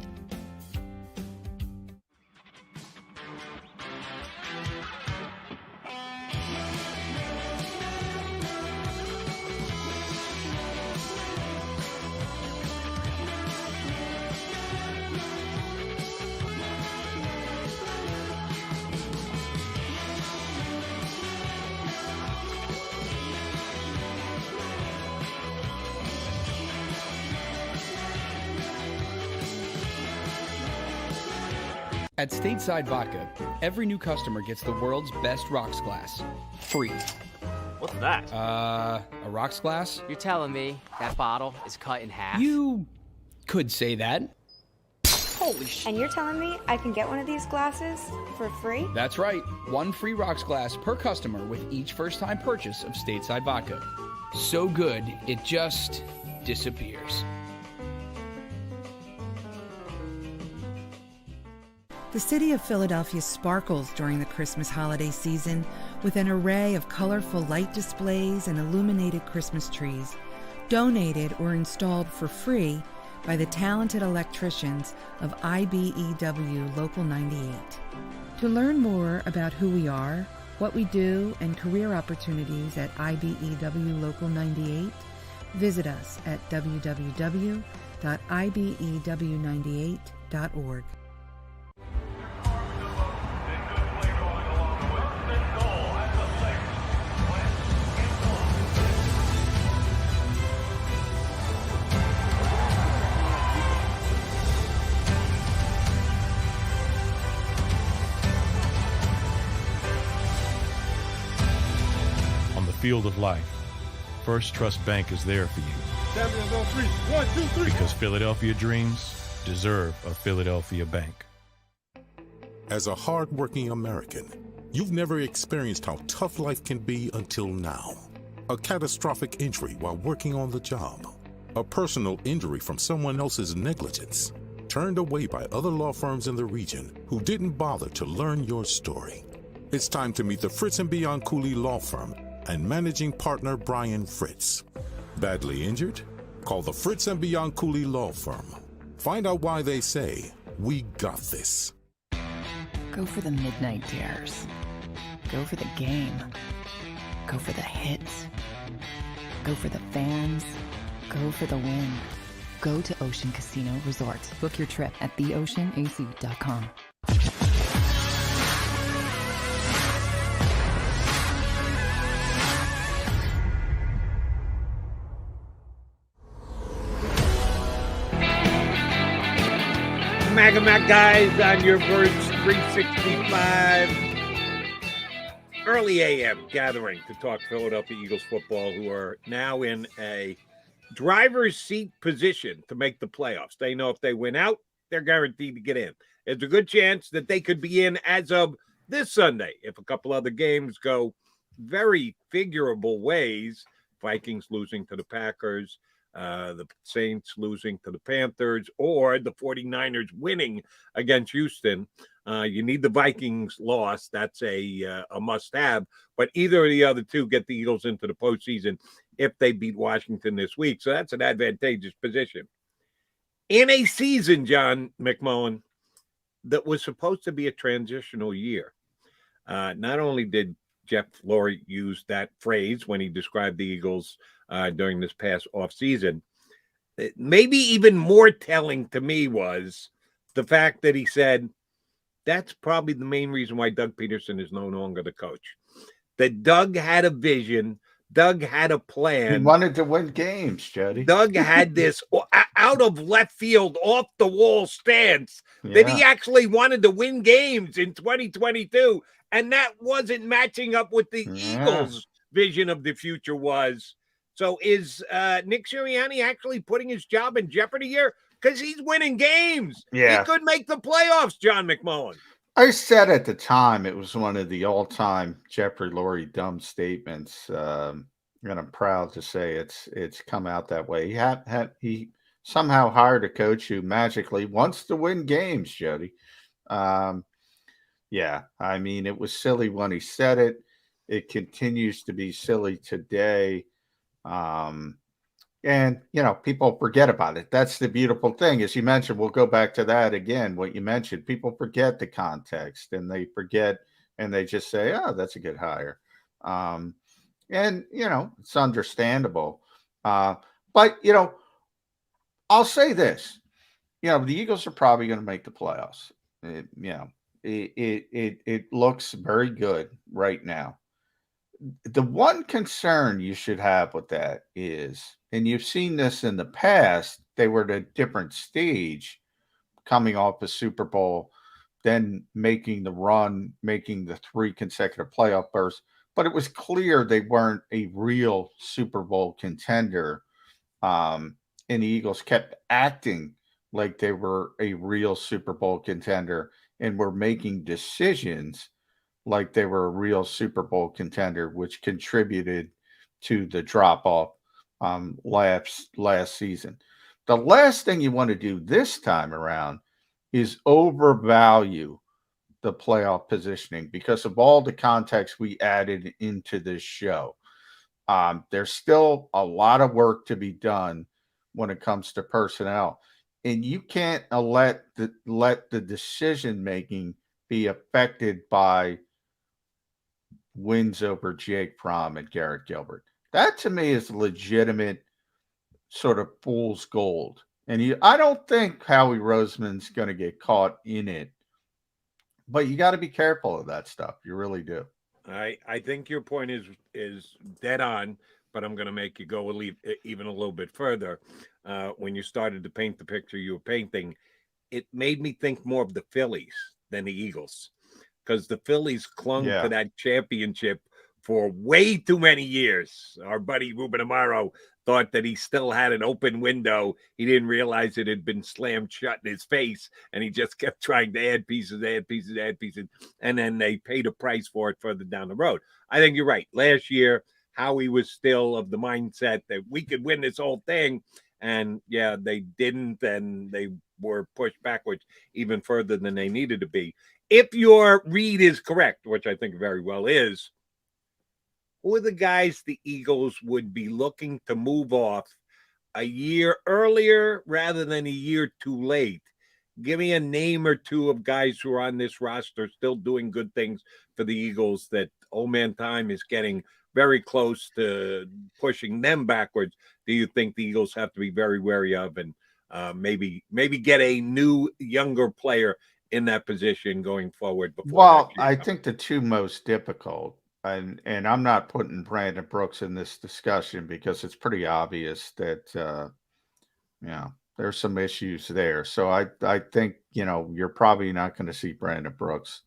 At Stateside Vodka, every new customer gets the world's best rocks glass, free. What's that? A rocks glass? You're telling me that bottle is cut in half? You could say that. Holy shit. And you're telling me I can get one of these glasses for free? That's right. 1 free rocks glass per customer with each first-time purchase of Stateside Vodka. So good, it just disappears. The city of Philadelphia sparkles during the Christmas holiday season with an array of colorful light displays and illuminated Christmas trees, donated or installed for free by the talented electricians of IBEW Local 98. To learn more about who we are, what we do, and career opportunities at IBEW Local 98, visit us at www.ibew98.org. Field of life, First Trust Bank is there for you. Champions on 3. 1, 2, 3. Because Philadelphia dreams deserve a Philadelphia bank. As a hardworking American, You've never experienced how tough life can be until now. A catastrophic injury while working on the job. A personal injury from someone else's negligence. Turned away by other law firms in the region who didn't bother to learn your story. It's time to meet the Fritz & Bianculli Law Firm and managing partner Brian Fritz. Badly injured? Call the Fritz & Bianculli Law Firm. Find out why they say, "We got this." Go for the midnight dares. Go for the game. Go for the hits. Go for the fans. Go for the win. Go to Ocean Casino Resort. Book your trip at theoceanac.com. Mac guys on your Birds 365. Early AM gathering to talk Philadelphia Eagles football, who are now in a driver's seat position to make the playoffs. They know if they win out, they're guaranteed to get in. There's a good chance that they could be in as of this Sunday if a couple other games go very figurable ways. Vikings losing to the Packers, the Saints losing to the Panthers, or the 49ers winning against Houston. You need the Vikings loss. That's a must-have. But either of the other two get the Eagles into the postseason if they beat Washington this week. So that's an advantageous position. In a season, John McMullen, that was supposed to be a transitional year. Not only did Jeff Lurie use that phrase when he described the Eagles during this past offseason, maybe even more telling to me was the fact that he said that's probably the main reason why Doug Peterson is no longer the coach. That Doug had a vision. Doug had a plan. He wanted to win games, Jody. Doug had this out of left field, off the wall stance that he actually wanted to win games in 2022. And that wasn't matching up with the Eagles' vision of the future was. So is Nick Sirianni actually putting his job in jeopardy here? Because he's winning games. Yeah. He could make the playoffs, John McMullen. I said at the time it was one of the all-time Jeffrey Lurie dumb statements, and I'm proud to say it's come out that way. He somehow hired a coach who magically wants to win games, Jody. Yeah, I mean, it was silly when he said it. It continues to be silly today. And, people forget about it. That's the beautiful thing. As you mentioned, we'll go back to that again. What you mentioned, people forget the context and they forget and they just say, oh, that's a good hire. And, it's understandable. But, I'll say this, the Eagles are probably going to make the playoffs. It looks very good right now. The one concern you should have with that is, and you've seen this in the past, they were at a different stage coming off a Super Bowl, then making the run, making the 3 consecutive playoff bursts. But it was clear they weren't a real Super Bowl contender. And the Eagles kept acting like they were a real Super Bowl contender and were making decisions like they were a real Super Bowl contender, which contributed to the drop-off last season. The last thing you want to do this time around is overvalue the playoff positioning because of all the context we added into this show. There's still a lot of work to be done when it comes to personnel. And you can't let the decision-making be affected by wins over Jake Fromm and Garrett Gilbert. That to me is legitimate sort of fool's gold. And I don't think Howie Roseman's going to get caught in it. But you got to be careful of that stuff. You really do. I think your point is dead on, but I'm going to make you go even a little bit further. When you started to paint the picture you were painting, it made me think more of the Phillies than the Eagles. Because the Phillies clung to that championship for way too many years. Our buddy Ruben Amaro thought that he still had an open window. He didn't realize it had been slammed shut in his face, and he just kept trying to add pieces, and then they paid a price for it further down the road. I think you're right. Last year, Howie was still of the mindset that we could win this whole thing, and yeah, they didn't, and they were pushed backwards even further than they needed to be. If your read is correct, which I think very well is, who are the guys the Eagles would be looking to move off a year earlier rather than a year too late? Give me a name or two of guys who are on this roster still doing good things for the Eagles that old man time is getting very close to pushing them backwards. Do you think the Eagles have to be very wary of, and maybe get a new, younger player in that position going forward? Well, I think the two most difficult, and I'm not putting Brandon Brooks in this discussion because it's pretty obvious that there's some issues there. So I think you're probably not going to see Brandon Brooks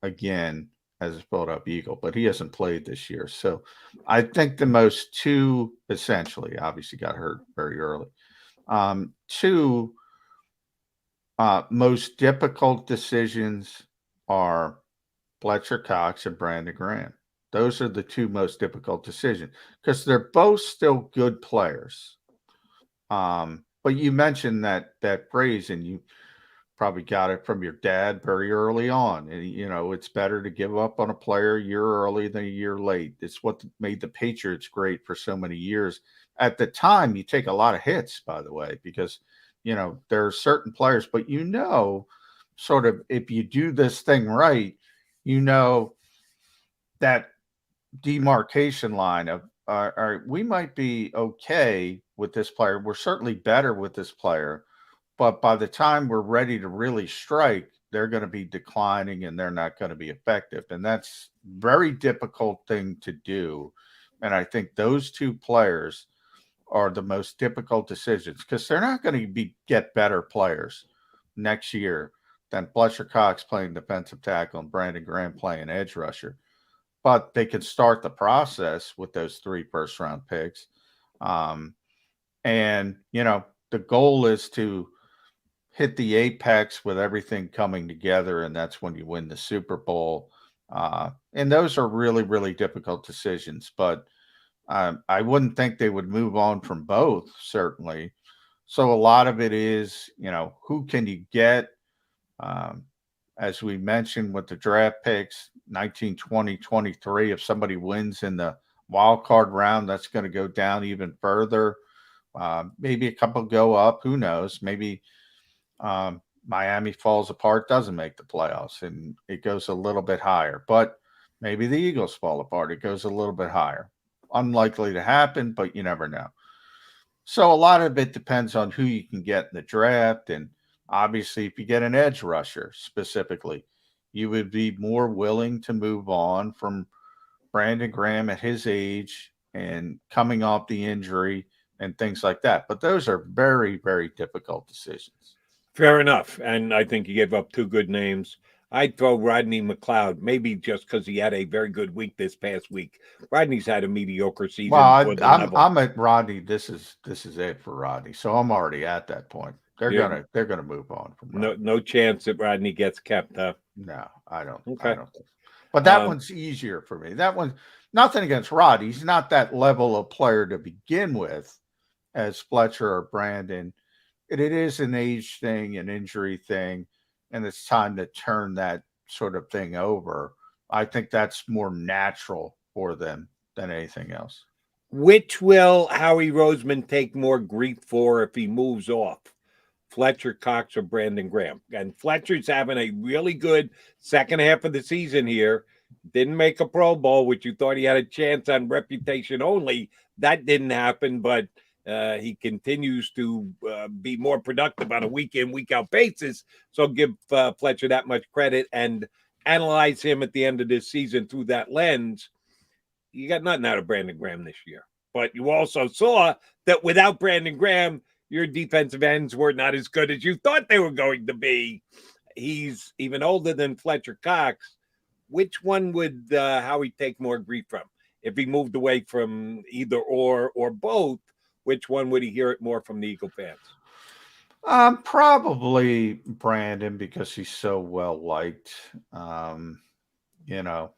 again as a build-up Eagle, but he hasn't played this year. So I think the most two, essentially, obviously got hurt very early. Two most difficult decisions are Fletcher Cox and Brandon Graham. Those are the two most difficult decisions because they're both still good players. But you mentioned that phrase, and you probably got it from your dad very early on. And, it's better to give up on a player a year early than a year late. It's what made the Patriots great for so many years. At the time, you take a lot of hits, by the way, because, there are certain players, but sort of if you do this thing right, that demarcation line of, all right, we might be okay with this player. We're certainly better with this player. But by the time we're ready to really strike, they're going to be declining and they're not going to be effective. And that's a very difficult thing to do. And I think those two players are the most difficult decisions because they're not going to get better players next year than Fletcher Cox playing defensive tackle and Brandon Graham playing edge rusher. But they can start the process with those 3 first-round picks. The goal is to hit the apex with everything coming together, and that's when you win the Super Bowl. And those are really, really difficult decisions. But I wouldn't think they would move on from both, certainly. So a lot of it is, who can you get? As we mentioned with the draft picks, 19, 20, 23, if somebody wins in the wild card round, that's going to go down even further. Maybe a couple go up. Who knows? Maybe Miami falls apart, doesn't make the playoffs, and it goes a little bit higher. But maybe the Eagles fall apart. It goes a little bit higher. Unlikely to happen, but you never know. So a lot of it depends on who you can get in the draft. And obviously, if you get an edge rusher specifically, you would be more willing to move on from Brandon Graham at his age and coming off the injury and things like that. But those are very, very difficult decisions. Fair enough. And I think you gave up 2 good names. I'd throw Rodney McLeod, maybe just because he had a very good week this past week. Rodney's had a mediocre season. Well, I'm at Rodney. This is it for Rodney. So I'm already at that point. They're gonna move on from Rodney. No chance that Rodney gets kept, huh? No, I don't. Okay. I don't think. But that one's easier for me. That one, nothing against Rodney. He's not that level of player to begin with as Fletcher or Brandon. It is an age thing, an injury thing, and it's time to turn that sort of thing over. I think that's more natural for them than anything else. Which will Howie Roseman take more grief for if he moves off? Fletcher Cox or Brandon Graham? And Fletcher's having a really good second half of the season here. Didn't make a Pro Bowl, which you thought he had a chance on reputation only. That didn't happen, but he continues to be more productive on a week-in, week-out basis. So give Fletcher that much credit and analyze him at the end of this season through that lens. You got nothing out of Brandon Graham this year. But you also saw that without Brandon Graham, your defensive ends were not as good as you thought they were going to be. He's even older than Fletcher Cox. Which one would Howie take more grief from? if he moved away from either or both, which one would he hear it more from the Eagle fans? Probably Brandon, because he's so well liked, you know,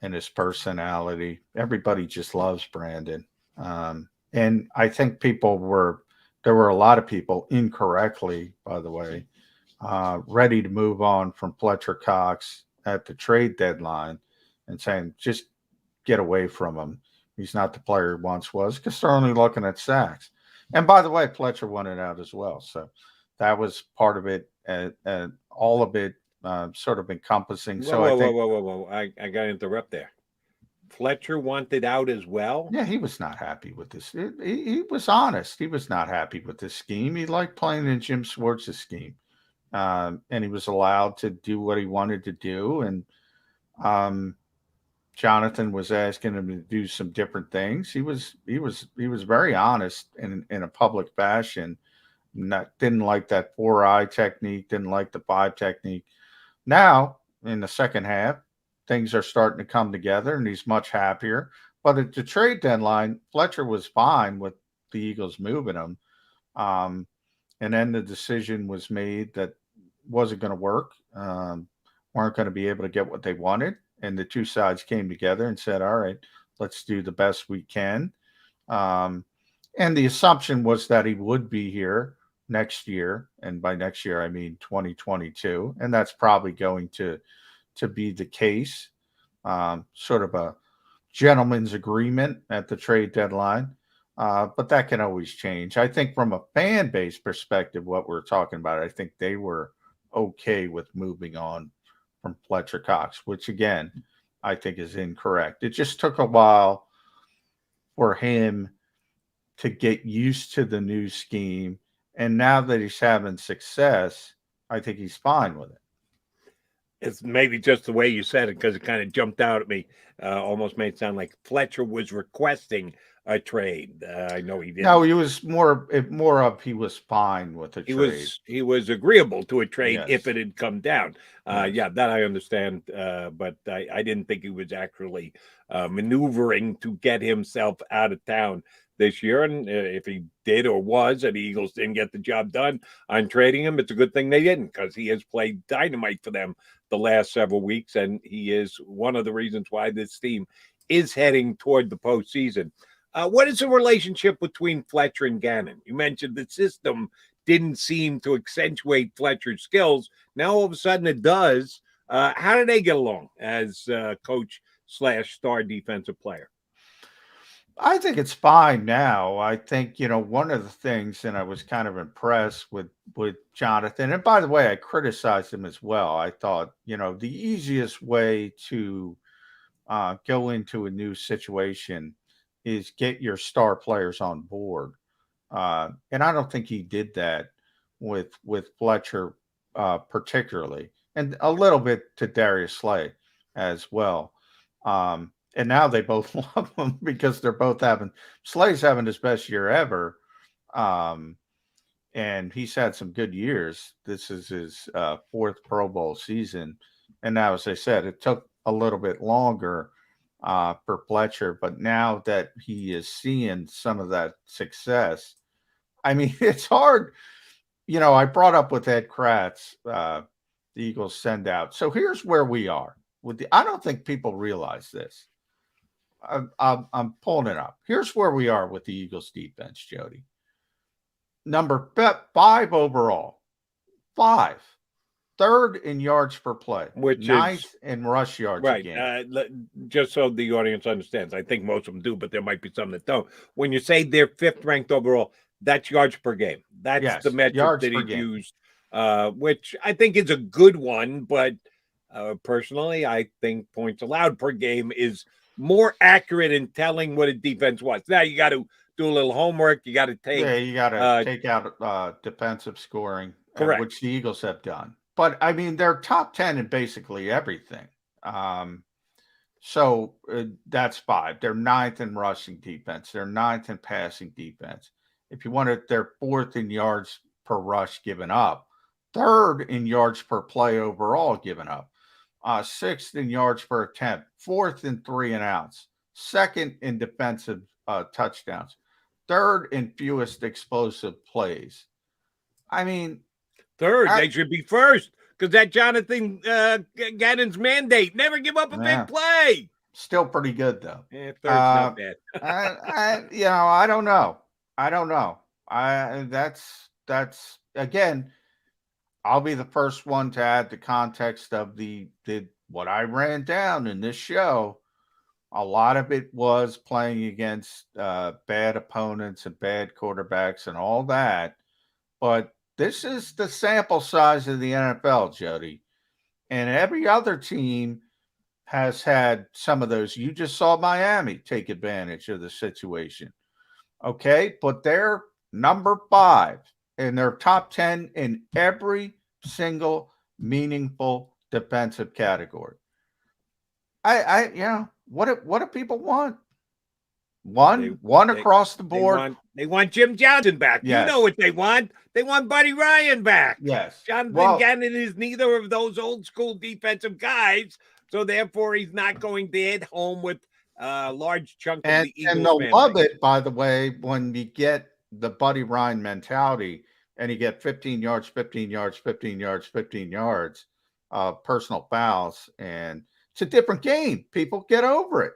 and his personality. Everybody just loves Brandon. And I think there were a lot of people incorrectly, by the way, ready to move on from Fletcher Cox at the trade deadline and saying, just get away from him. He's not the player he once was, because they're only looking at sacks. And by the way, Fletcher won it out as well. So that was part of it, and all of it sort of encompassing. Whoa. I got to interrupt there. Fletcher wanted out as well? Yeah, he was not happy with this. He was honest. He was not happy with this scheme. He liked playing in Jim Schwartz's scheme. And he was allowed to do what he wanted to do. And Jonathan was asking him to do some different things. He was very honest in a public fashion. Didn't like that 4-eye technique, didn't like the 5 technique. Now, in the second half, things are starting to come together, and he's much happier. But at the trade deadline, Fletcher was fine with the Eagles moving him. And then the decision was made that wasn't going to work, weren't going to be able to get what they wanted. And the two sides came together and said, all right, let's do the best we can. And the assumption was that he would be here next year. And by next year, I mean 2022. And that's probably going to be the case. Sort of a gentleman's agreement at the trade deadline. But that can always change. I think from a fan base perspective, what we're talking about, I think they were okay with moving on from Fletcher Cox, which again, I think is incorrect. It just took a while for him to get used to the new scheme. And now that he's having success, I think he's fine with it. It's maybe just the way you said it, because it kind of jumped out at me. Almost made it sound like Fletcher was requesting a trade. I know he didn't. No, he was more of he was fine with a trade. He was agreeable to a trade, Yes. if it had come down. Yes. Yeah, that I understand. But I didn't think he was actually maneuvering to get himself out of town this year. And if he did or was, and the Eagles didn't get the job done on trading him, it's a good thing they didn't, because he has played dynamite for them the last several weeks. And he is one of the reasons why this team is heading toward the postseason. What is the relationship between Fletcher and Gannon? You mentioned the system didn't seem to accentuate Fletcher's skills. Now, all of a sudden it does. How do they get along as coach / star defensive player? I think it's fine now. I think, one of the things, and I was kind of impressed with Jonathan, and by the way, I criticized him as well. I thought, the easiest way to go into a new situation is get your star players on board. And I don't think he did that with Fletcher particularly, and a little bit to Darius Slay as well. And now they both love him because they're both Slay's having his best year ever. And he's had some good years. This is his 4th Pro Bowl season. And now, as I said, it took a little bit longer for Fletcher, but now that he is seeing some of that success, I mean, it's hard. I brought up with Ed Kracz, the Eagles send out. So here's where we are I don't think people realize this. I'm pulling it up. Here's where we are with the Eagles defense, Jody. Number 5 overall, 5. 3rd in yards per play, which 9th in rush yards. Right. Again. Just so the audience understands, I think most of them do, but there might be some that don't. When you say they're 5th ranked overall, that's yards per game. That's the metric that he used, which I think is a good one. But personally, I think points allowed per game is more accurate in telling what a defense was. Now you got to do a little homework. You got to take take out defensive scoring, correct, which the Eagles have done. But I mean, they're top 10 in basically everything. So that's 5. They're 9th in rushing defense. They're 9th in passing defense. If you want it, they're 4th in yards per rush given up, 3rd in yards per play overall given up, 6th in yards per attempt, 4th in 3 and outs, second in defensive touchdowns, third in fewest explosive plays. I mean, third, they should be first because that Jonathan Gannon's mandate, never give up a big play. Still pretty good though. Yeah, third's not bad. I don't know. That's again, I'll be the first one to add the context of the what I ran down in this show. A lot of it was playing against bad opponents and bad quarterbacks and all that. But this is the sample size of the NFL, Jody. And every other team has had some of those. You just saw Miami take advantage of the situation. Okay, but they're number 5 in their top 10 in every single meaningful defensive category. What do people want? One across the board. They want Jim Johnson back. Yes. You know what they want. They want Buddy Ryan back. Yes. Jonathan Gannon is neither of those old school defensive guys. So therefore, he's not going to hit home with a large chunk of the Eagles. And they'll love it, by the way, when you get the Buddy Ryan mentality and you get 15 yards, 15 yards, 15 yards, 15 yards, personal fouls. And it's a different game. People get over it.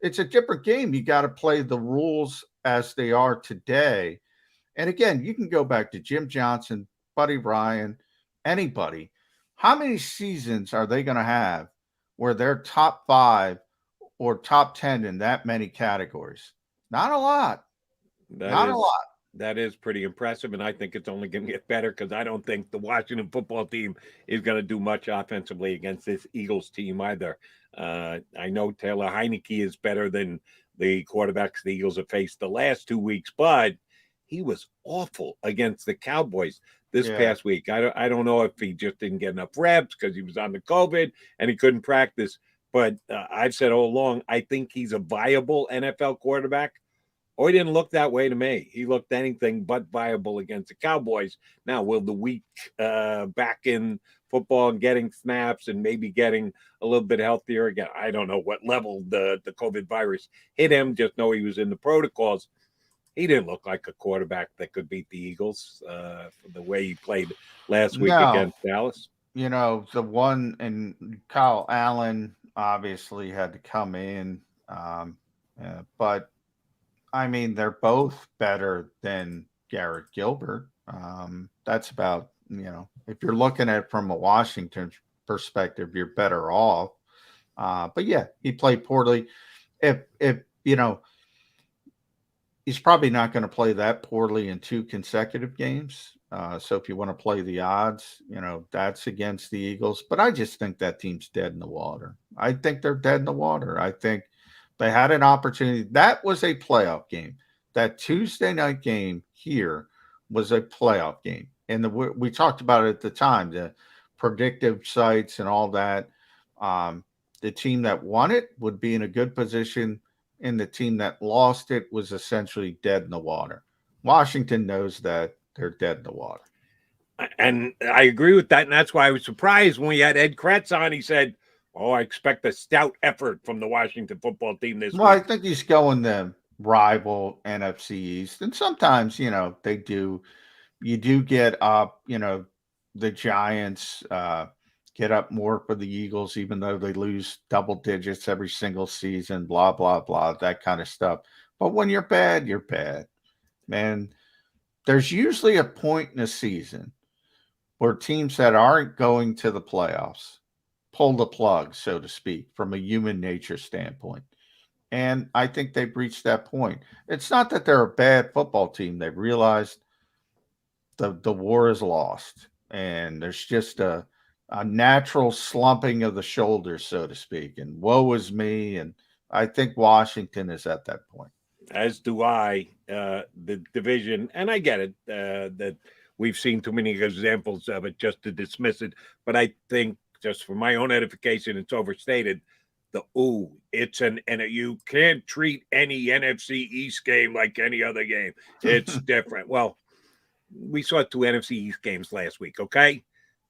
It's a different game. You got to play the rules as they are today. And again, you can go back to Jim Johnson, Buddy Ryan, anybody. How many seasons are they going to have where they're top 5 or top 10 in that many categories? Not a lot. Not a lot. That is pretty impressive, and I think it's only going to get better because I don't think the Washington football team is going to do much offensively against this Eagles team either. I know Taylor Heineke is better than the quarterbacks the Eagles have faced the last 2 weeks, but he was awful against the Cowboys this past week. I don't know if he just didn't get enough reps because he was on the COVID and he couldn't practice, but I've said all along, I think he's a viable NFL quarterback. Oh, he didn't look that way to me. He looked anything but viable against the Cowboys. Now, will the week back in football and getting snaps and maybe getting a little bit healthier again? I don't know what level the COVID virus hit him. Just know he was in the protocols. He didn't look like a quarterback that could beat the Eagles the way he played last week against Dallas. You know, the one, and Kyle Allen obviously had to come in, but I mean, they're both better than Garrett Gilbert. That's about, if you're looking at it from a Washington perspective, you're better off. But yeah, he played poorly. If he's probably not going to play that poorly in 2 consecutive games. So if you want to play the odds, that's against the Eagles. But I just think that team's dead in the water. I think they're dead in the water. I think they had an opportunity. That was a playoff game. That Tuesday night game here was a playoff game. And we talked about it at the time, the predictive sites and all that. The team that won it would be in a good position, and the team that lost it was essentially dead in the water. Washington knows that they're dead in the water. And I agree with that. And that's why I was surprised when we had Ed Kracz on. He said, I expect a stout effort from the Washington football team this week. I think he's going the rival NFC East. And sometimes, they do. You do get up, the Giants get up more for the Eagles, even though they lose double digits every single season, blah, blah, blah, that kind of stuff. But when you're bad, you're bad. Man, there's usually a point in a season where teams that aren't going to the playoffs pull the plug, so to speak, from a human nature standpoint. And I think they've reached that point. It's not that they're a bad football team. They've realized the war is lost. And there's just a natural slumping of the shoulders, so to speak. And woe is me. And I think Washington is at that point. As do I. The division, and I get it, that we've seen too many examples of it just to dismiss it. But I think, just for my own edification, it's overstated. You can't treat any NFC East game like any other game. It's different. Well, we saw 2 NFC East games last week, okay?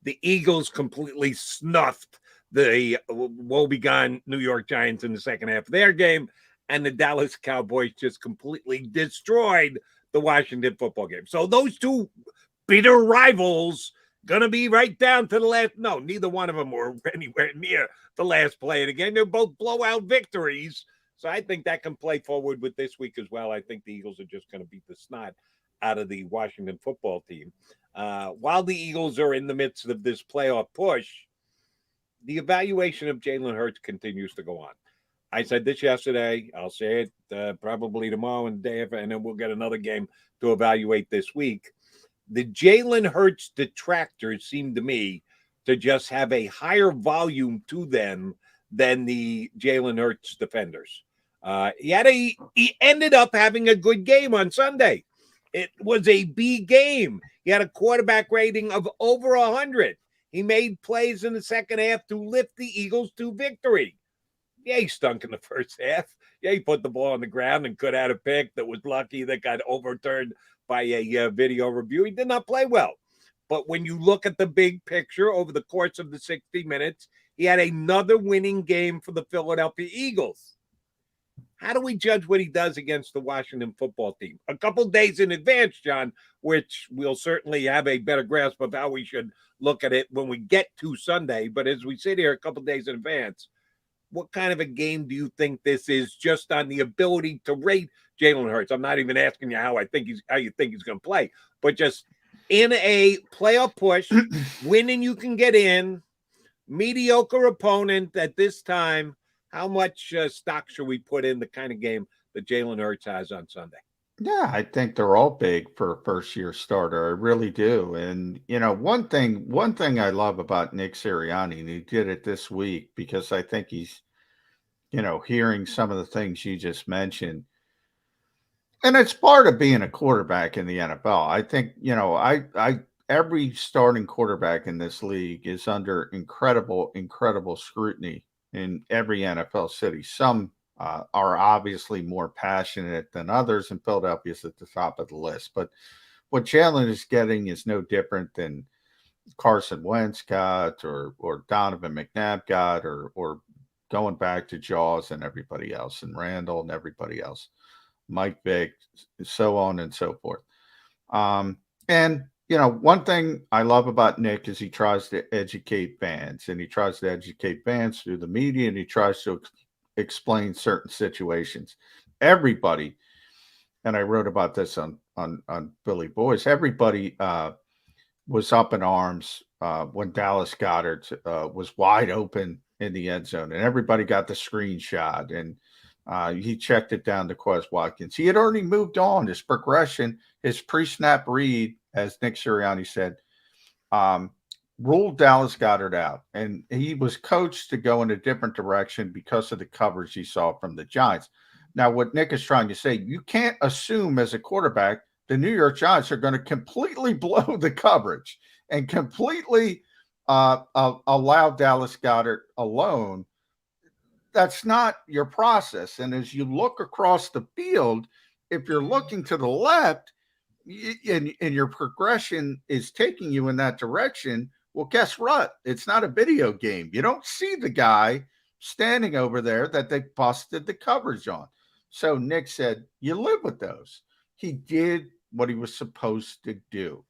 The Eagles completely snuffed the woebegone New York Giants in the second half of their game, and the Dallas Cowboys just completely destroyed the Washington football game. So those two bitter rivals going to be right down to the last. No, neither one of them were anywhere near the last play of the game. They're both blowout victories. So I think that can play forward with this week as well. I think the Eagles are just going to beat the snot out of the Washington football team. While the Eagles are in the midst of this playoff push, the evaluation of Jalen Hurts continues to go on. I said this yesterday. I'll say it probably tomorrow and the day after, and then we'll get another game to evaluate this week. The Jalen Hurts detractors seem to me to just have a higher volume to them than the Jalen Hurts defenders. He ended up having a good game on Sunday. It was a B game. He had a quarterback rating of over 100. He made plays in the second half to lift the Eagles to victory. Yeah, he stunk in the first half. Yeah, he put the ball on the ground and could have a pick that was lucky that got overturned by a video review. He did not play well. But when you look at the big picture over the course of the 60 minutes, he had another winning game for the Philadelphia Eagles. How do we judge what he does against the Washington football team? A couple days in advance, John, which we'll certainly have a better grasp of how we should look at it when we get to Sunday. But as we sit here a couple days in advance, what kind of a game do you think this is just on the ability to rate Jalen Hurts? I'm not even asking you how you think he's going to play, but just in a playoff push, winning you can get in, mediocre opponent at this time, how much stock should we put in the kind of game that Jalen Hurts has on Sunday? Yeah, I think they're all big for a first-year starter. I really do. And, one thing I love about Nick Sirianni, and he did it this week because I think he's, hearing some of the things you just mentioned. And it's part of being a quarterback in the NFL. I think, every starting quarterback in this league is under incredible scrutiny in every NFL city. Some are obviously more passionate than others, and Philadelphia's at the top of the list. But what Jalen is getting is no different than Carson Wentz got or Donovan McNabb got or going back to Jaws and everybody else, and Randall and everybody else, Mike Vick, so on and so forth. And one thing I love about Nick is he tries to educate fans, and he tries to educate fans through the media, and he tries to explain certain situations. Everybody, and I wrote about this on Billy Boys, everybody was up in arms when Dallas Goedert was wide open in the end zone, and everybody got the screenshot, and he checked it down to Quez Watkins. He had already moved on. His progression, his pre-snap read, as Nick Sirianni said, ruled Dallas Goedert out. And he was coached to go in a different direction because of the coverage he saw from the Giants. Now, what Nick is trying to say, you can't assume as a quarterback the New York Giants are going to completely blow the coverage and completely allow Dallas Goedert alone. That's not your process. And as you look across the field, if you're looking to the left and your progression is taking you in that direction, well, guess what? It's not a video game. You don't see the guy standing over there that they busted the coverage on. So Nick said, you live with those. He did what he was supposed to do.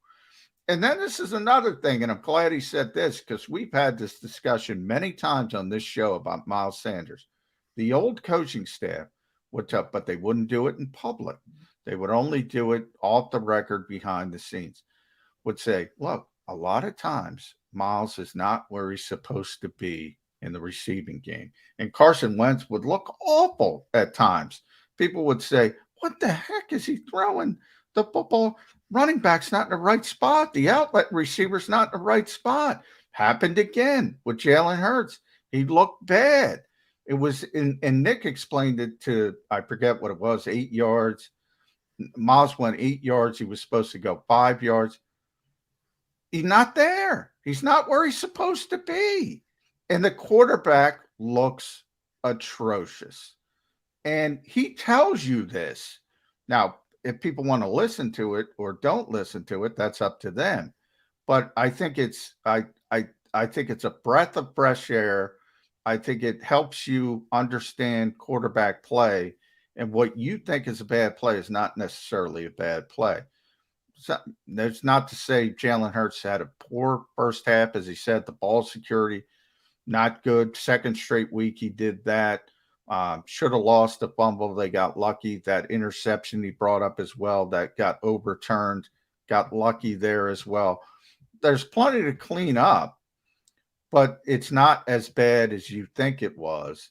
And then this is another thing, and I'm glad he said this because we've had this discussion many times on this show about Miles Sanders. The old coaching staff would tell, but they wouldn't do it in public. They would only do it off the record behind the scenes, would say, look, a lot of times Miles is not where he's supposed to be in the receiving game. And Carson Wentz would look awful at times. People would say, what the heck is he throwing the football? Running back's not in the right spot. The outlet receiver's not in the right spot. Happened again with Jalen Hurts. He looked bad. It was, and Nick explained it to, I forget what it was, 8 yards. Miles went 8 yards. He was supposed to go 5 yards. He's not there. He's not where he's supposed to be. And the quarterback looks atrocious. And he tells you this. Now, if people want to listen to it or don't listen to it, that's up to them. But I think it's I think it's a breath of fresh air. I think it helps you understand quarterback play And what you think is a bad play is not necessarily a bad play. So, that's not to say Jalen Hurts had a poor first half. As he said, the ball security, not good. Second straight week, he did that. Should have lost the fumble. They got lucky. That interception he brought up as well, that got overturned, got lucky there as well. There's plenty to clean up, but it's not as bad as you think it was.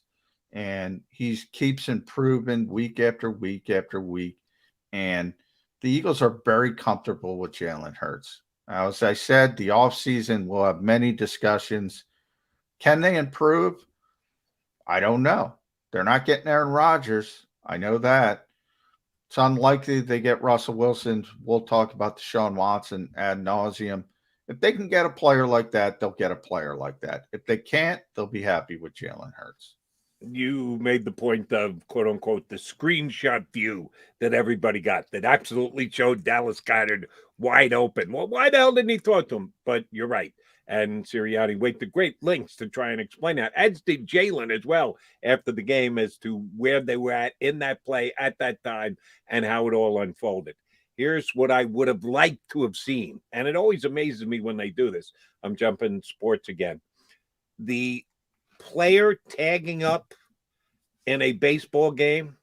And he keeps improving week after week after week. And the Eagles are very comfortable with Jalen Hurts. As I said, the offseason will have many discussions. Can they improve? I don't know. They're not getting Aaron Rodgers. I know that. It's unlikely they get Russell Wilson. We'll talk about Deshaun Watson ad nauseum. If they can get a player like that, they'll get a player like that. If they can't, they'll be happy with Jalen Hurts. You made the point of, quote unquote, the screenshot view that everybody got that absolutely showed Dallas Goedert wide open. Well, why the hell didn't he throw it to him? But you're right. And Sirianni went to great lengths to try and explain that, as did Jalen as well after the game, as to where they were at in that play at that time and how it all unfolded. Here's what I would have liked to have seen. And it always amazes me when they do this. I'm jumping sports again. The player tagging up in a baseball game,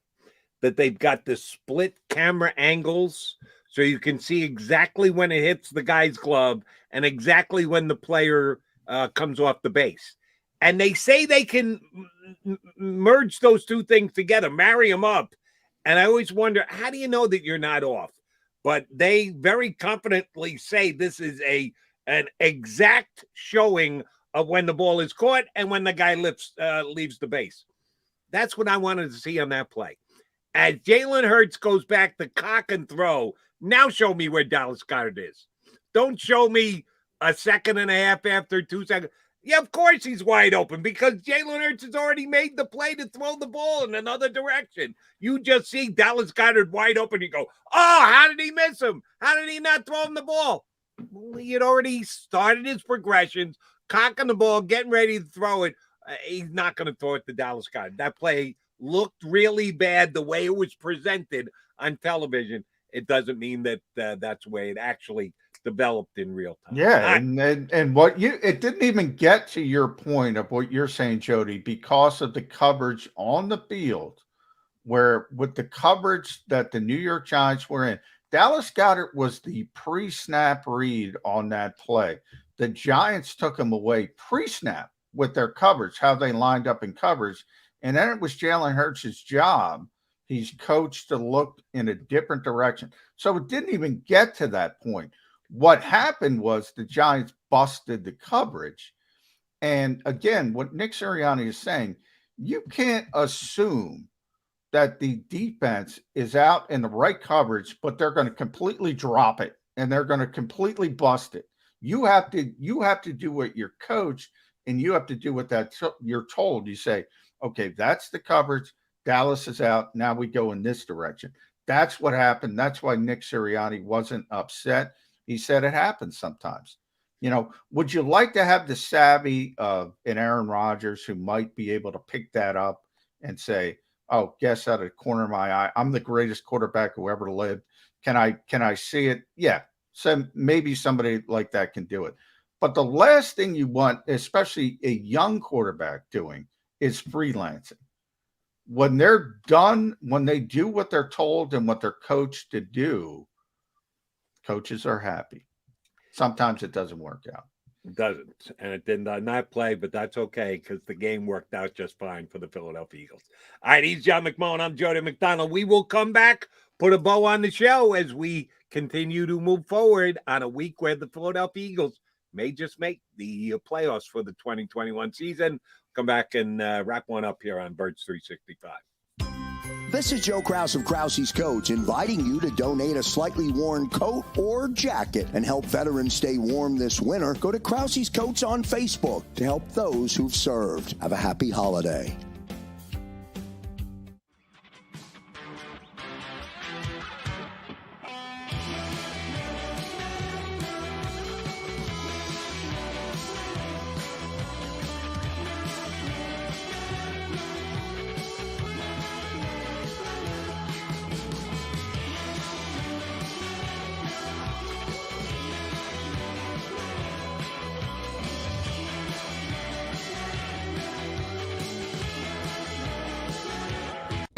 that they've got the split camera angles so you can see exactly when it hits the guy's glove and exactly when the player comes off the base. And they say they can merge those two things together, marry them up. And I always wonder, how do you know that you're not off? But they very confidently say this is an exact showing of when the ball is caught and when the guy leaves the base. That's what I wanted to see on that play. As Jalen Hurts goes back to cock and throw, now show me where Dallas Goedert is. Don't show me a second and a half after 2 seconds. Yeah, of course he's wide open because Jalen Hurts has already made the play to throw the ball in another direction. You just see Dallas Goedert wide open. You go, oh, how did he miss him? How did he not throw him the ball? Well, he had already started his progressions, cocking the ball, getting ready to throw it. He's not going to throw it to Dallas Goedert. That play looked really bad the way it was presented on television. It doesn't mean that that's the way it actually developed in real time. Yeah, and what it didn't even get to your point of what you're saying, Jody, because of the coverage on the field, where with the coverage that the New York Giants were in, Dallas Goedert was the pre-snap read on that play. The Giants took him away pre-snap with their coverage, how they lined up in coverage. And then it was Jalen Hurts' job. He's coached to look in a different direction. So it didn't even get to that point. What happened was the Giants busted the coverage. And again, what Nick Sirianni is saying, you can't assume that the defense is out in the right coverage, but they're going to completely drop it and they're going to completely bust it. You have to do what you're coached, and you have to do what you're told. You say, okay, that's the coverage. Dallas is out. Now we go in this direction. That's what happened. That's why Nick Sirianni wasn't upset. He said it happens sometimes. You know, would you like to have the savvy of an Aaron Rodgers who might be able to pick that up and say, oh, guess out of the corner of my eye, I'm the greatest quarterback who ever lived. Can I see it? Yeah. So maybe somebody like that can do it. But the last thing you want, especially a young quarterback doing, is freelancing. When they're done, when they do what they're told and what they're coached to do, coaches are happy. Sometimes it doesn't work out. It doesn't. And it did not play, but that's okay because the game worked out just fine for the Philadelphia Eagles. All right, he's John McMullen. I'm Jody McDonald. We will come back, put a bow on the show as we continue to move forward on a week where the Philadelphia Eagles may just make the playoffs for the 2021 season. Come back and wrap one up here on Birds 365. This is Joe Kracz of Kracz Coats, inviting you to donate a slightly worn coat or jacket and help veterans stay warm this winter. Go to Kracz Coats on Facebook to help those who've served. Have a happy holiday.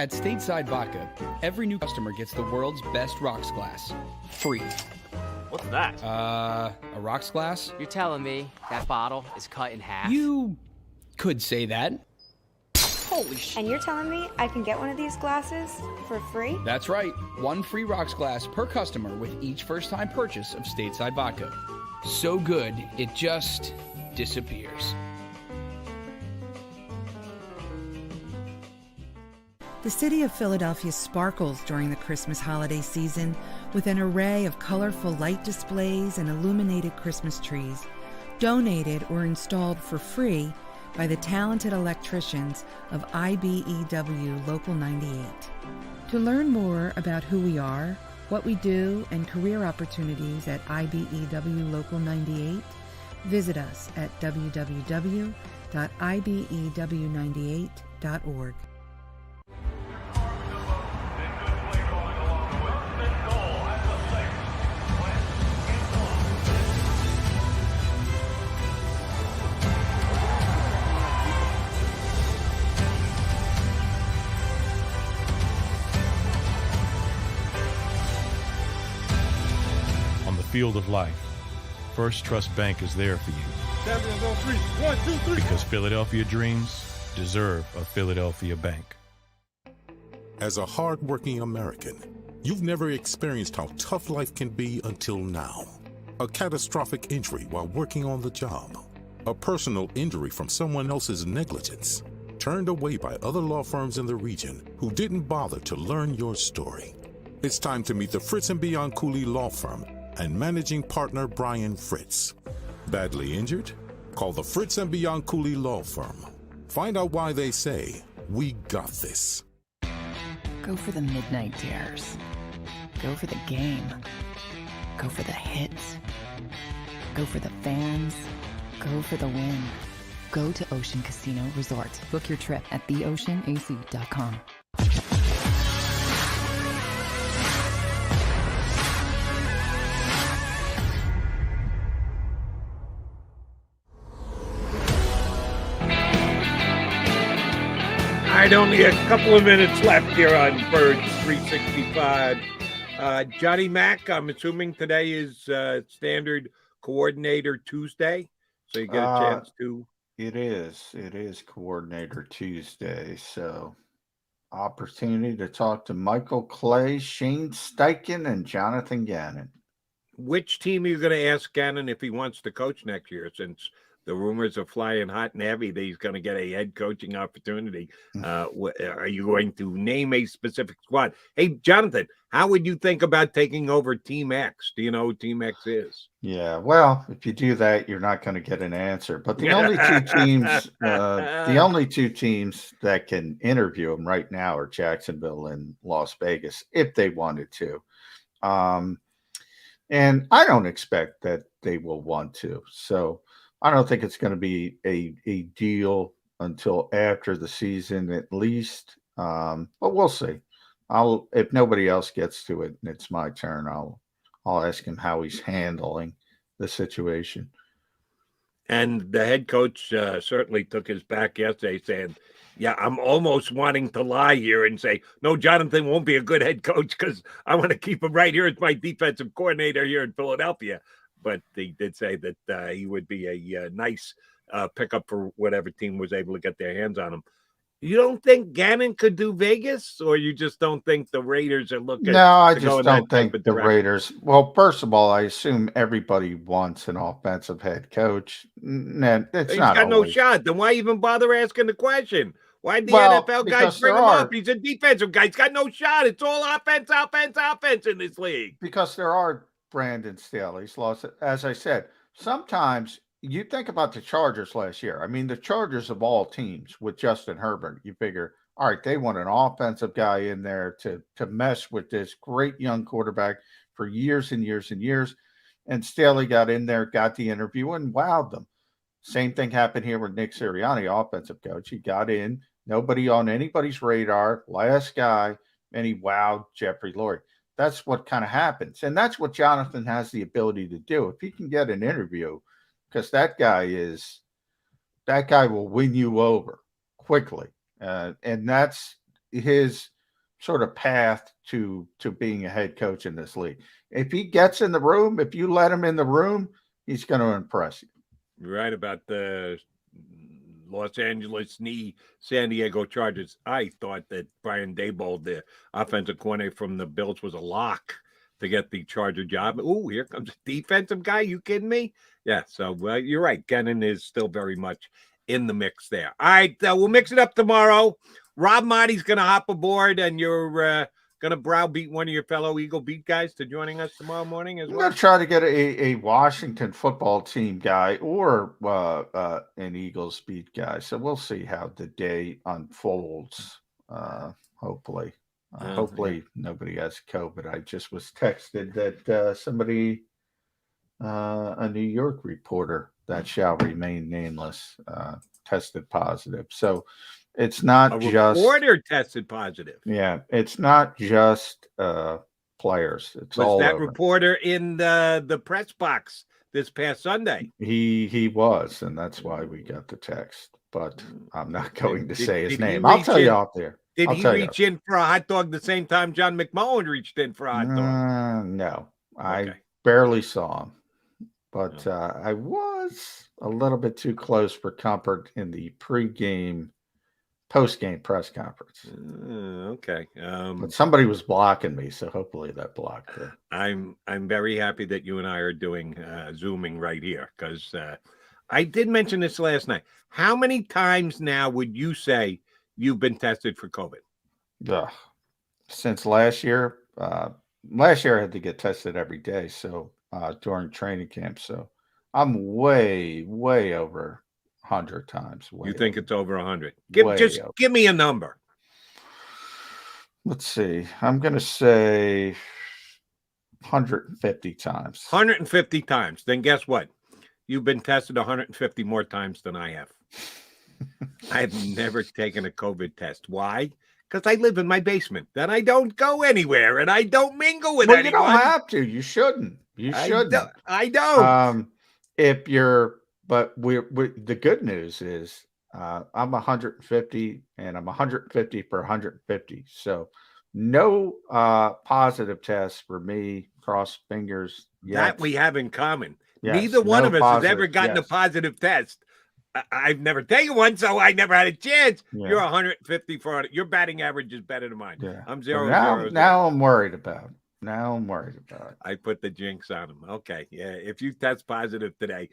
At Stateside Vodka, every new customer gets the world's best rocks glass, free. What's that? A rocks glass? You're telling me that bottle is cut in half? You could say that. Holy shit. And you're telling me I can get one of these glasses for free? That's right. One free rocks glass per customer with each first-time purchase of Stateside Vodka. So good, it just disappears. The city of Philadelphia sparkles during the Christmas holiday season with an array of colorful light displays and illuminated Christmas trees, donated or installed for free by the talented electricians of IBEW Local 98. To learn more about who we are, what we do, and career opportunities at IBEW Local 98, visit us at www.ibew98.org. Field of life, First Trust Bank is there for you. Champions on three. 1, 2, 3. Because Philadelphia dreams deserve a Philadelphia bank. As a hardworking American, you've never experienced how tough life can be until now. A catastrophic injury while working on the job. A personal injury from someone else's negligence. Turned away by other law firms in the region who didn't bother to learn your story. It's time to meet the Fritz & Bianculli Law Firm and managing partner Brian Fritz. Badly injured? Call the Fritz & Bianculli Law Firm. Find out why they say, "We got this." Go for the midnight dares. Go for the game. Go for the hits. Go for the fans. Go for the win. Go to Ocean Casino Resort. Book your trip at theoceanac.com. All right, only a couple of minutes left here on Birds 365. Johnny Mac, I'm assuming today is Standard Coordinator Tuesday, so you get a chance to. It is Coordinator Tuesday, so opportunity to talk to Michael Clay, Shane Steichen, and Jonathan Gannon. Which team are you going to ask Gannon if he wants to coach next year, since the rumors are flying hot and heavy that he's going to get a head coaching opportunity? Are you going to name a specific squad? Hey, Jonathan, how would you think about taking over Team X? Do you know who Team X is? Yeah, well, if you do that, you're not going to get an answer. But the only two teams that can interview him right now are Jacksonville and Las Vegas, if they wanted to. And I don't expect that they will want to. So I don't think it's going to be a deal until after the season at least. But we'll see. If nobody else gets to it and it's my turn, I'll ask him how he's handling the situation. And the head coach certainly took his back yesterday, saying, "Yeah, I'm almost wanting to lie here and say, no, Jonathan won't be a good head coach because I want to keep him right here as my defensive coordinator here in Philadelphia." But he did say that he would be a nice pickup for whatever team was able to get their hands on him. You don't think Gannon could do Vegas, or you just don't think the Raiders are looking? No, I just don't think the Raiders. Well, first of all, I assume everybody wants an offensive head coach. No, He's got no shot. Then why even bother asking the question? Why'd the NFL guys bring him up? He's a defensive guy. He's got no shot. It's all offense in this league. Because there are Brandon Staley's lost. As I said, sometimes you think about the Chargers last year. I mean, the Chargers of all teams with Justin Herbert, you figure, all right, they want an offensive guy in there to mess with this great young quarterback for years and years and years. And Staley got in there, got the interview, and wowed them. Same thing happened here with Nick Sirianni, offensive coach. He got in, nobody on anybody's radar, last guy, and he wowed Jeffrey Lurie. That's what kind of happens. And that's what Jonathan has the ability to do. If he can get an interview, because that guy will win you over quickly. And that's his sort of path to being a head coach in this league. If he gets in the room, if you let him in the room, he's going to impress you. You're right about the Los Angeles San Diego Chargers. I thought that Brian Daboll, the offensive coordinator from the Bills, was a lock to get the Charger job. Oh, here comes a defensive guy. You kidding me? Yeah, so you're right. Gannon is still very much in the mix there. All right, we'll mix it up tomorrow. Rob Marty's going to hop aboard, and you're going to browbeat one of your fellow Eagle Beat guys to joining us tomorrow morning as well. I'm going to try to get a Washington football team guy or an Eagles Beat guy. So we'll see how the day unfolds, hopefully. Hopefully nobody has COVID. I just was texted that somebody, a New York reporter that shall remain nameless, tested positive. So it's not just reporter tested positive. Yeah, it's not just players. It's all that over. Reporter in the press box this past Sunday. He was, and that's why we got the text. But I'm not going to say his name. I'll tell you out there. Did he reach in for a hot dog the same time John McMullen reached in for a hot dog? No, I barely saw him. But I was a little bit too close for comfort in the post-game press conference. Okay. But somebody was blocking me, so hopefully that blocked it. I'm very happy that you and I are doing Zooming right here, because I did mention this last night. How many times now would you say you've been tested for COVID? Since last year. Last year I had to get tested every day, so during training camp. So I'm way over 100 times. You think it's over 100? Give me a number. Let's see. I'm going to say 150 times. 150 times. Then guess what? You've been tested 150 more times than I have. I've never taken a COVID test. Why? Because I live in my basement. Then I don't go anywhere, and I don't mingle with anyone. You don't have to. You shouldn't. You shouldn't. I don't. If you're, but the good news is I'm 150, and I'm 150 per 150. So no positive tests for me. Cross fingers. Yet. That we have in common. Yes, neither one of us has ever gotten a positive test. I've never taken one, so I never had a chance. Yeah. You're 150 for it. Your batting average is better than mine. Yeah. I'm 0-0. Now I'm worried about it. I put the jinx on him. Okay. Yeah. If you test positive today,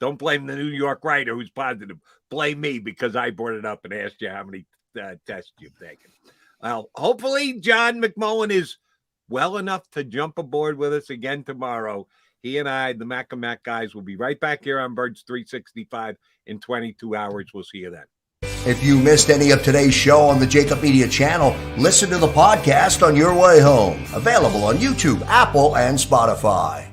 don't blame the New York writer who's positive. Blame me, because I brought it up and asked you how many tests you've taken. Well, hopefully John McMullen is well enough to jump aboard with us again tomorrow. He and I, the Mac and Mac guys, will be right back here on Birds 365 in 22 hours. We'll see you then. If you missed any of today's show on the JAKIB Media channel, listen to the podcast on your way home. Available on YouTube, Apple, and Spotify.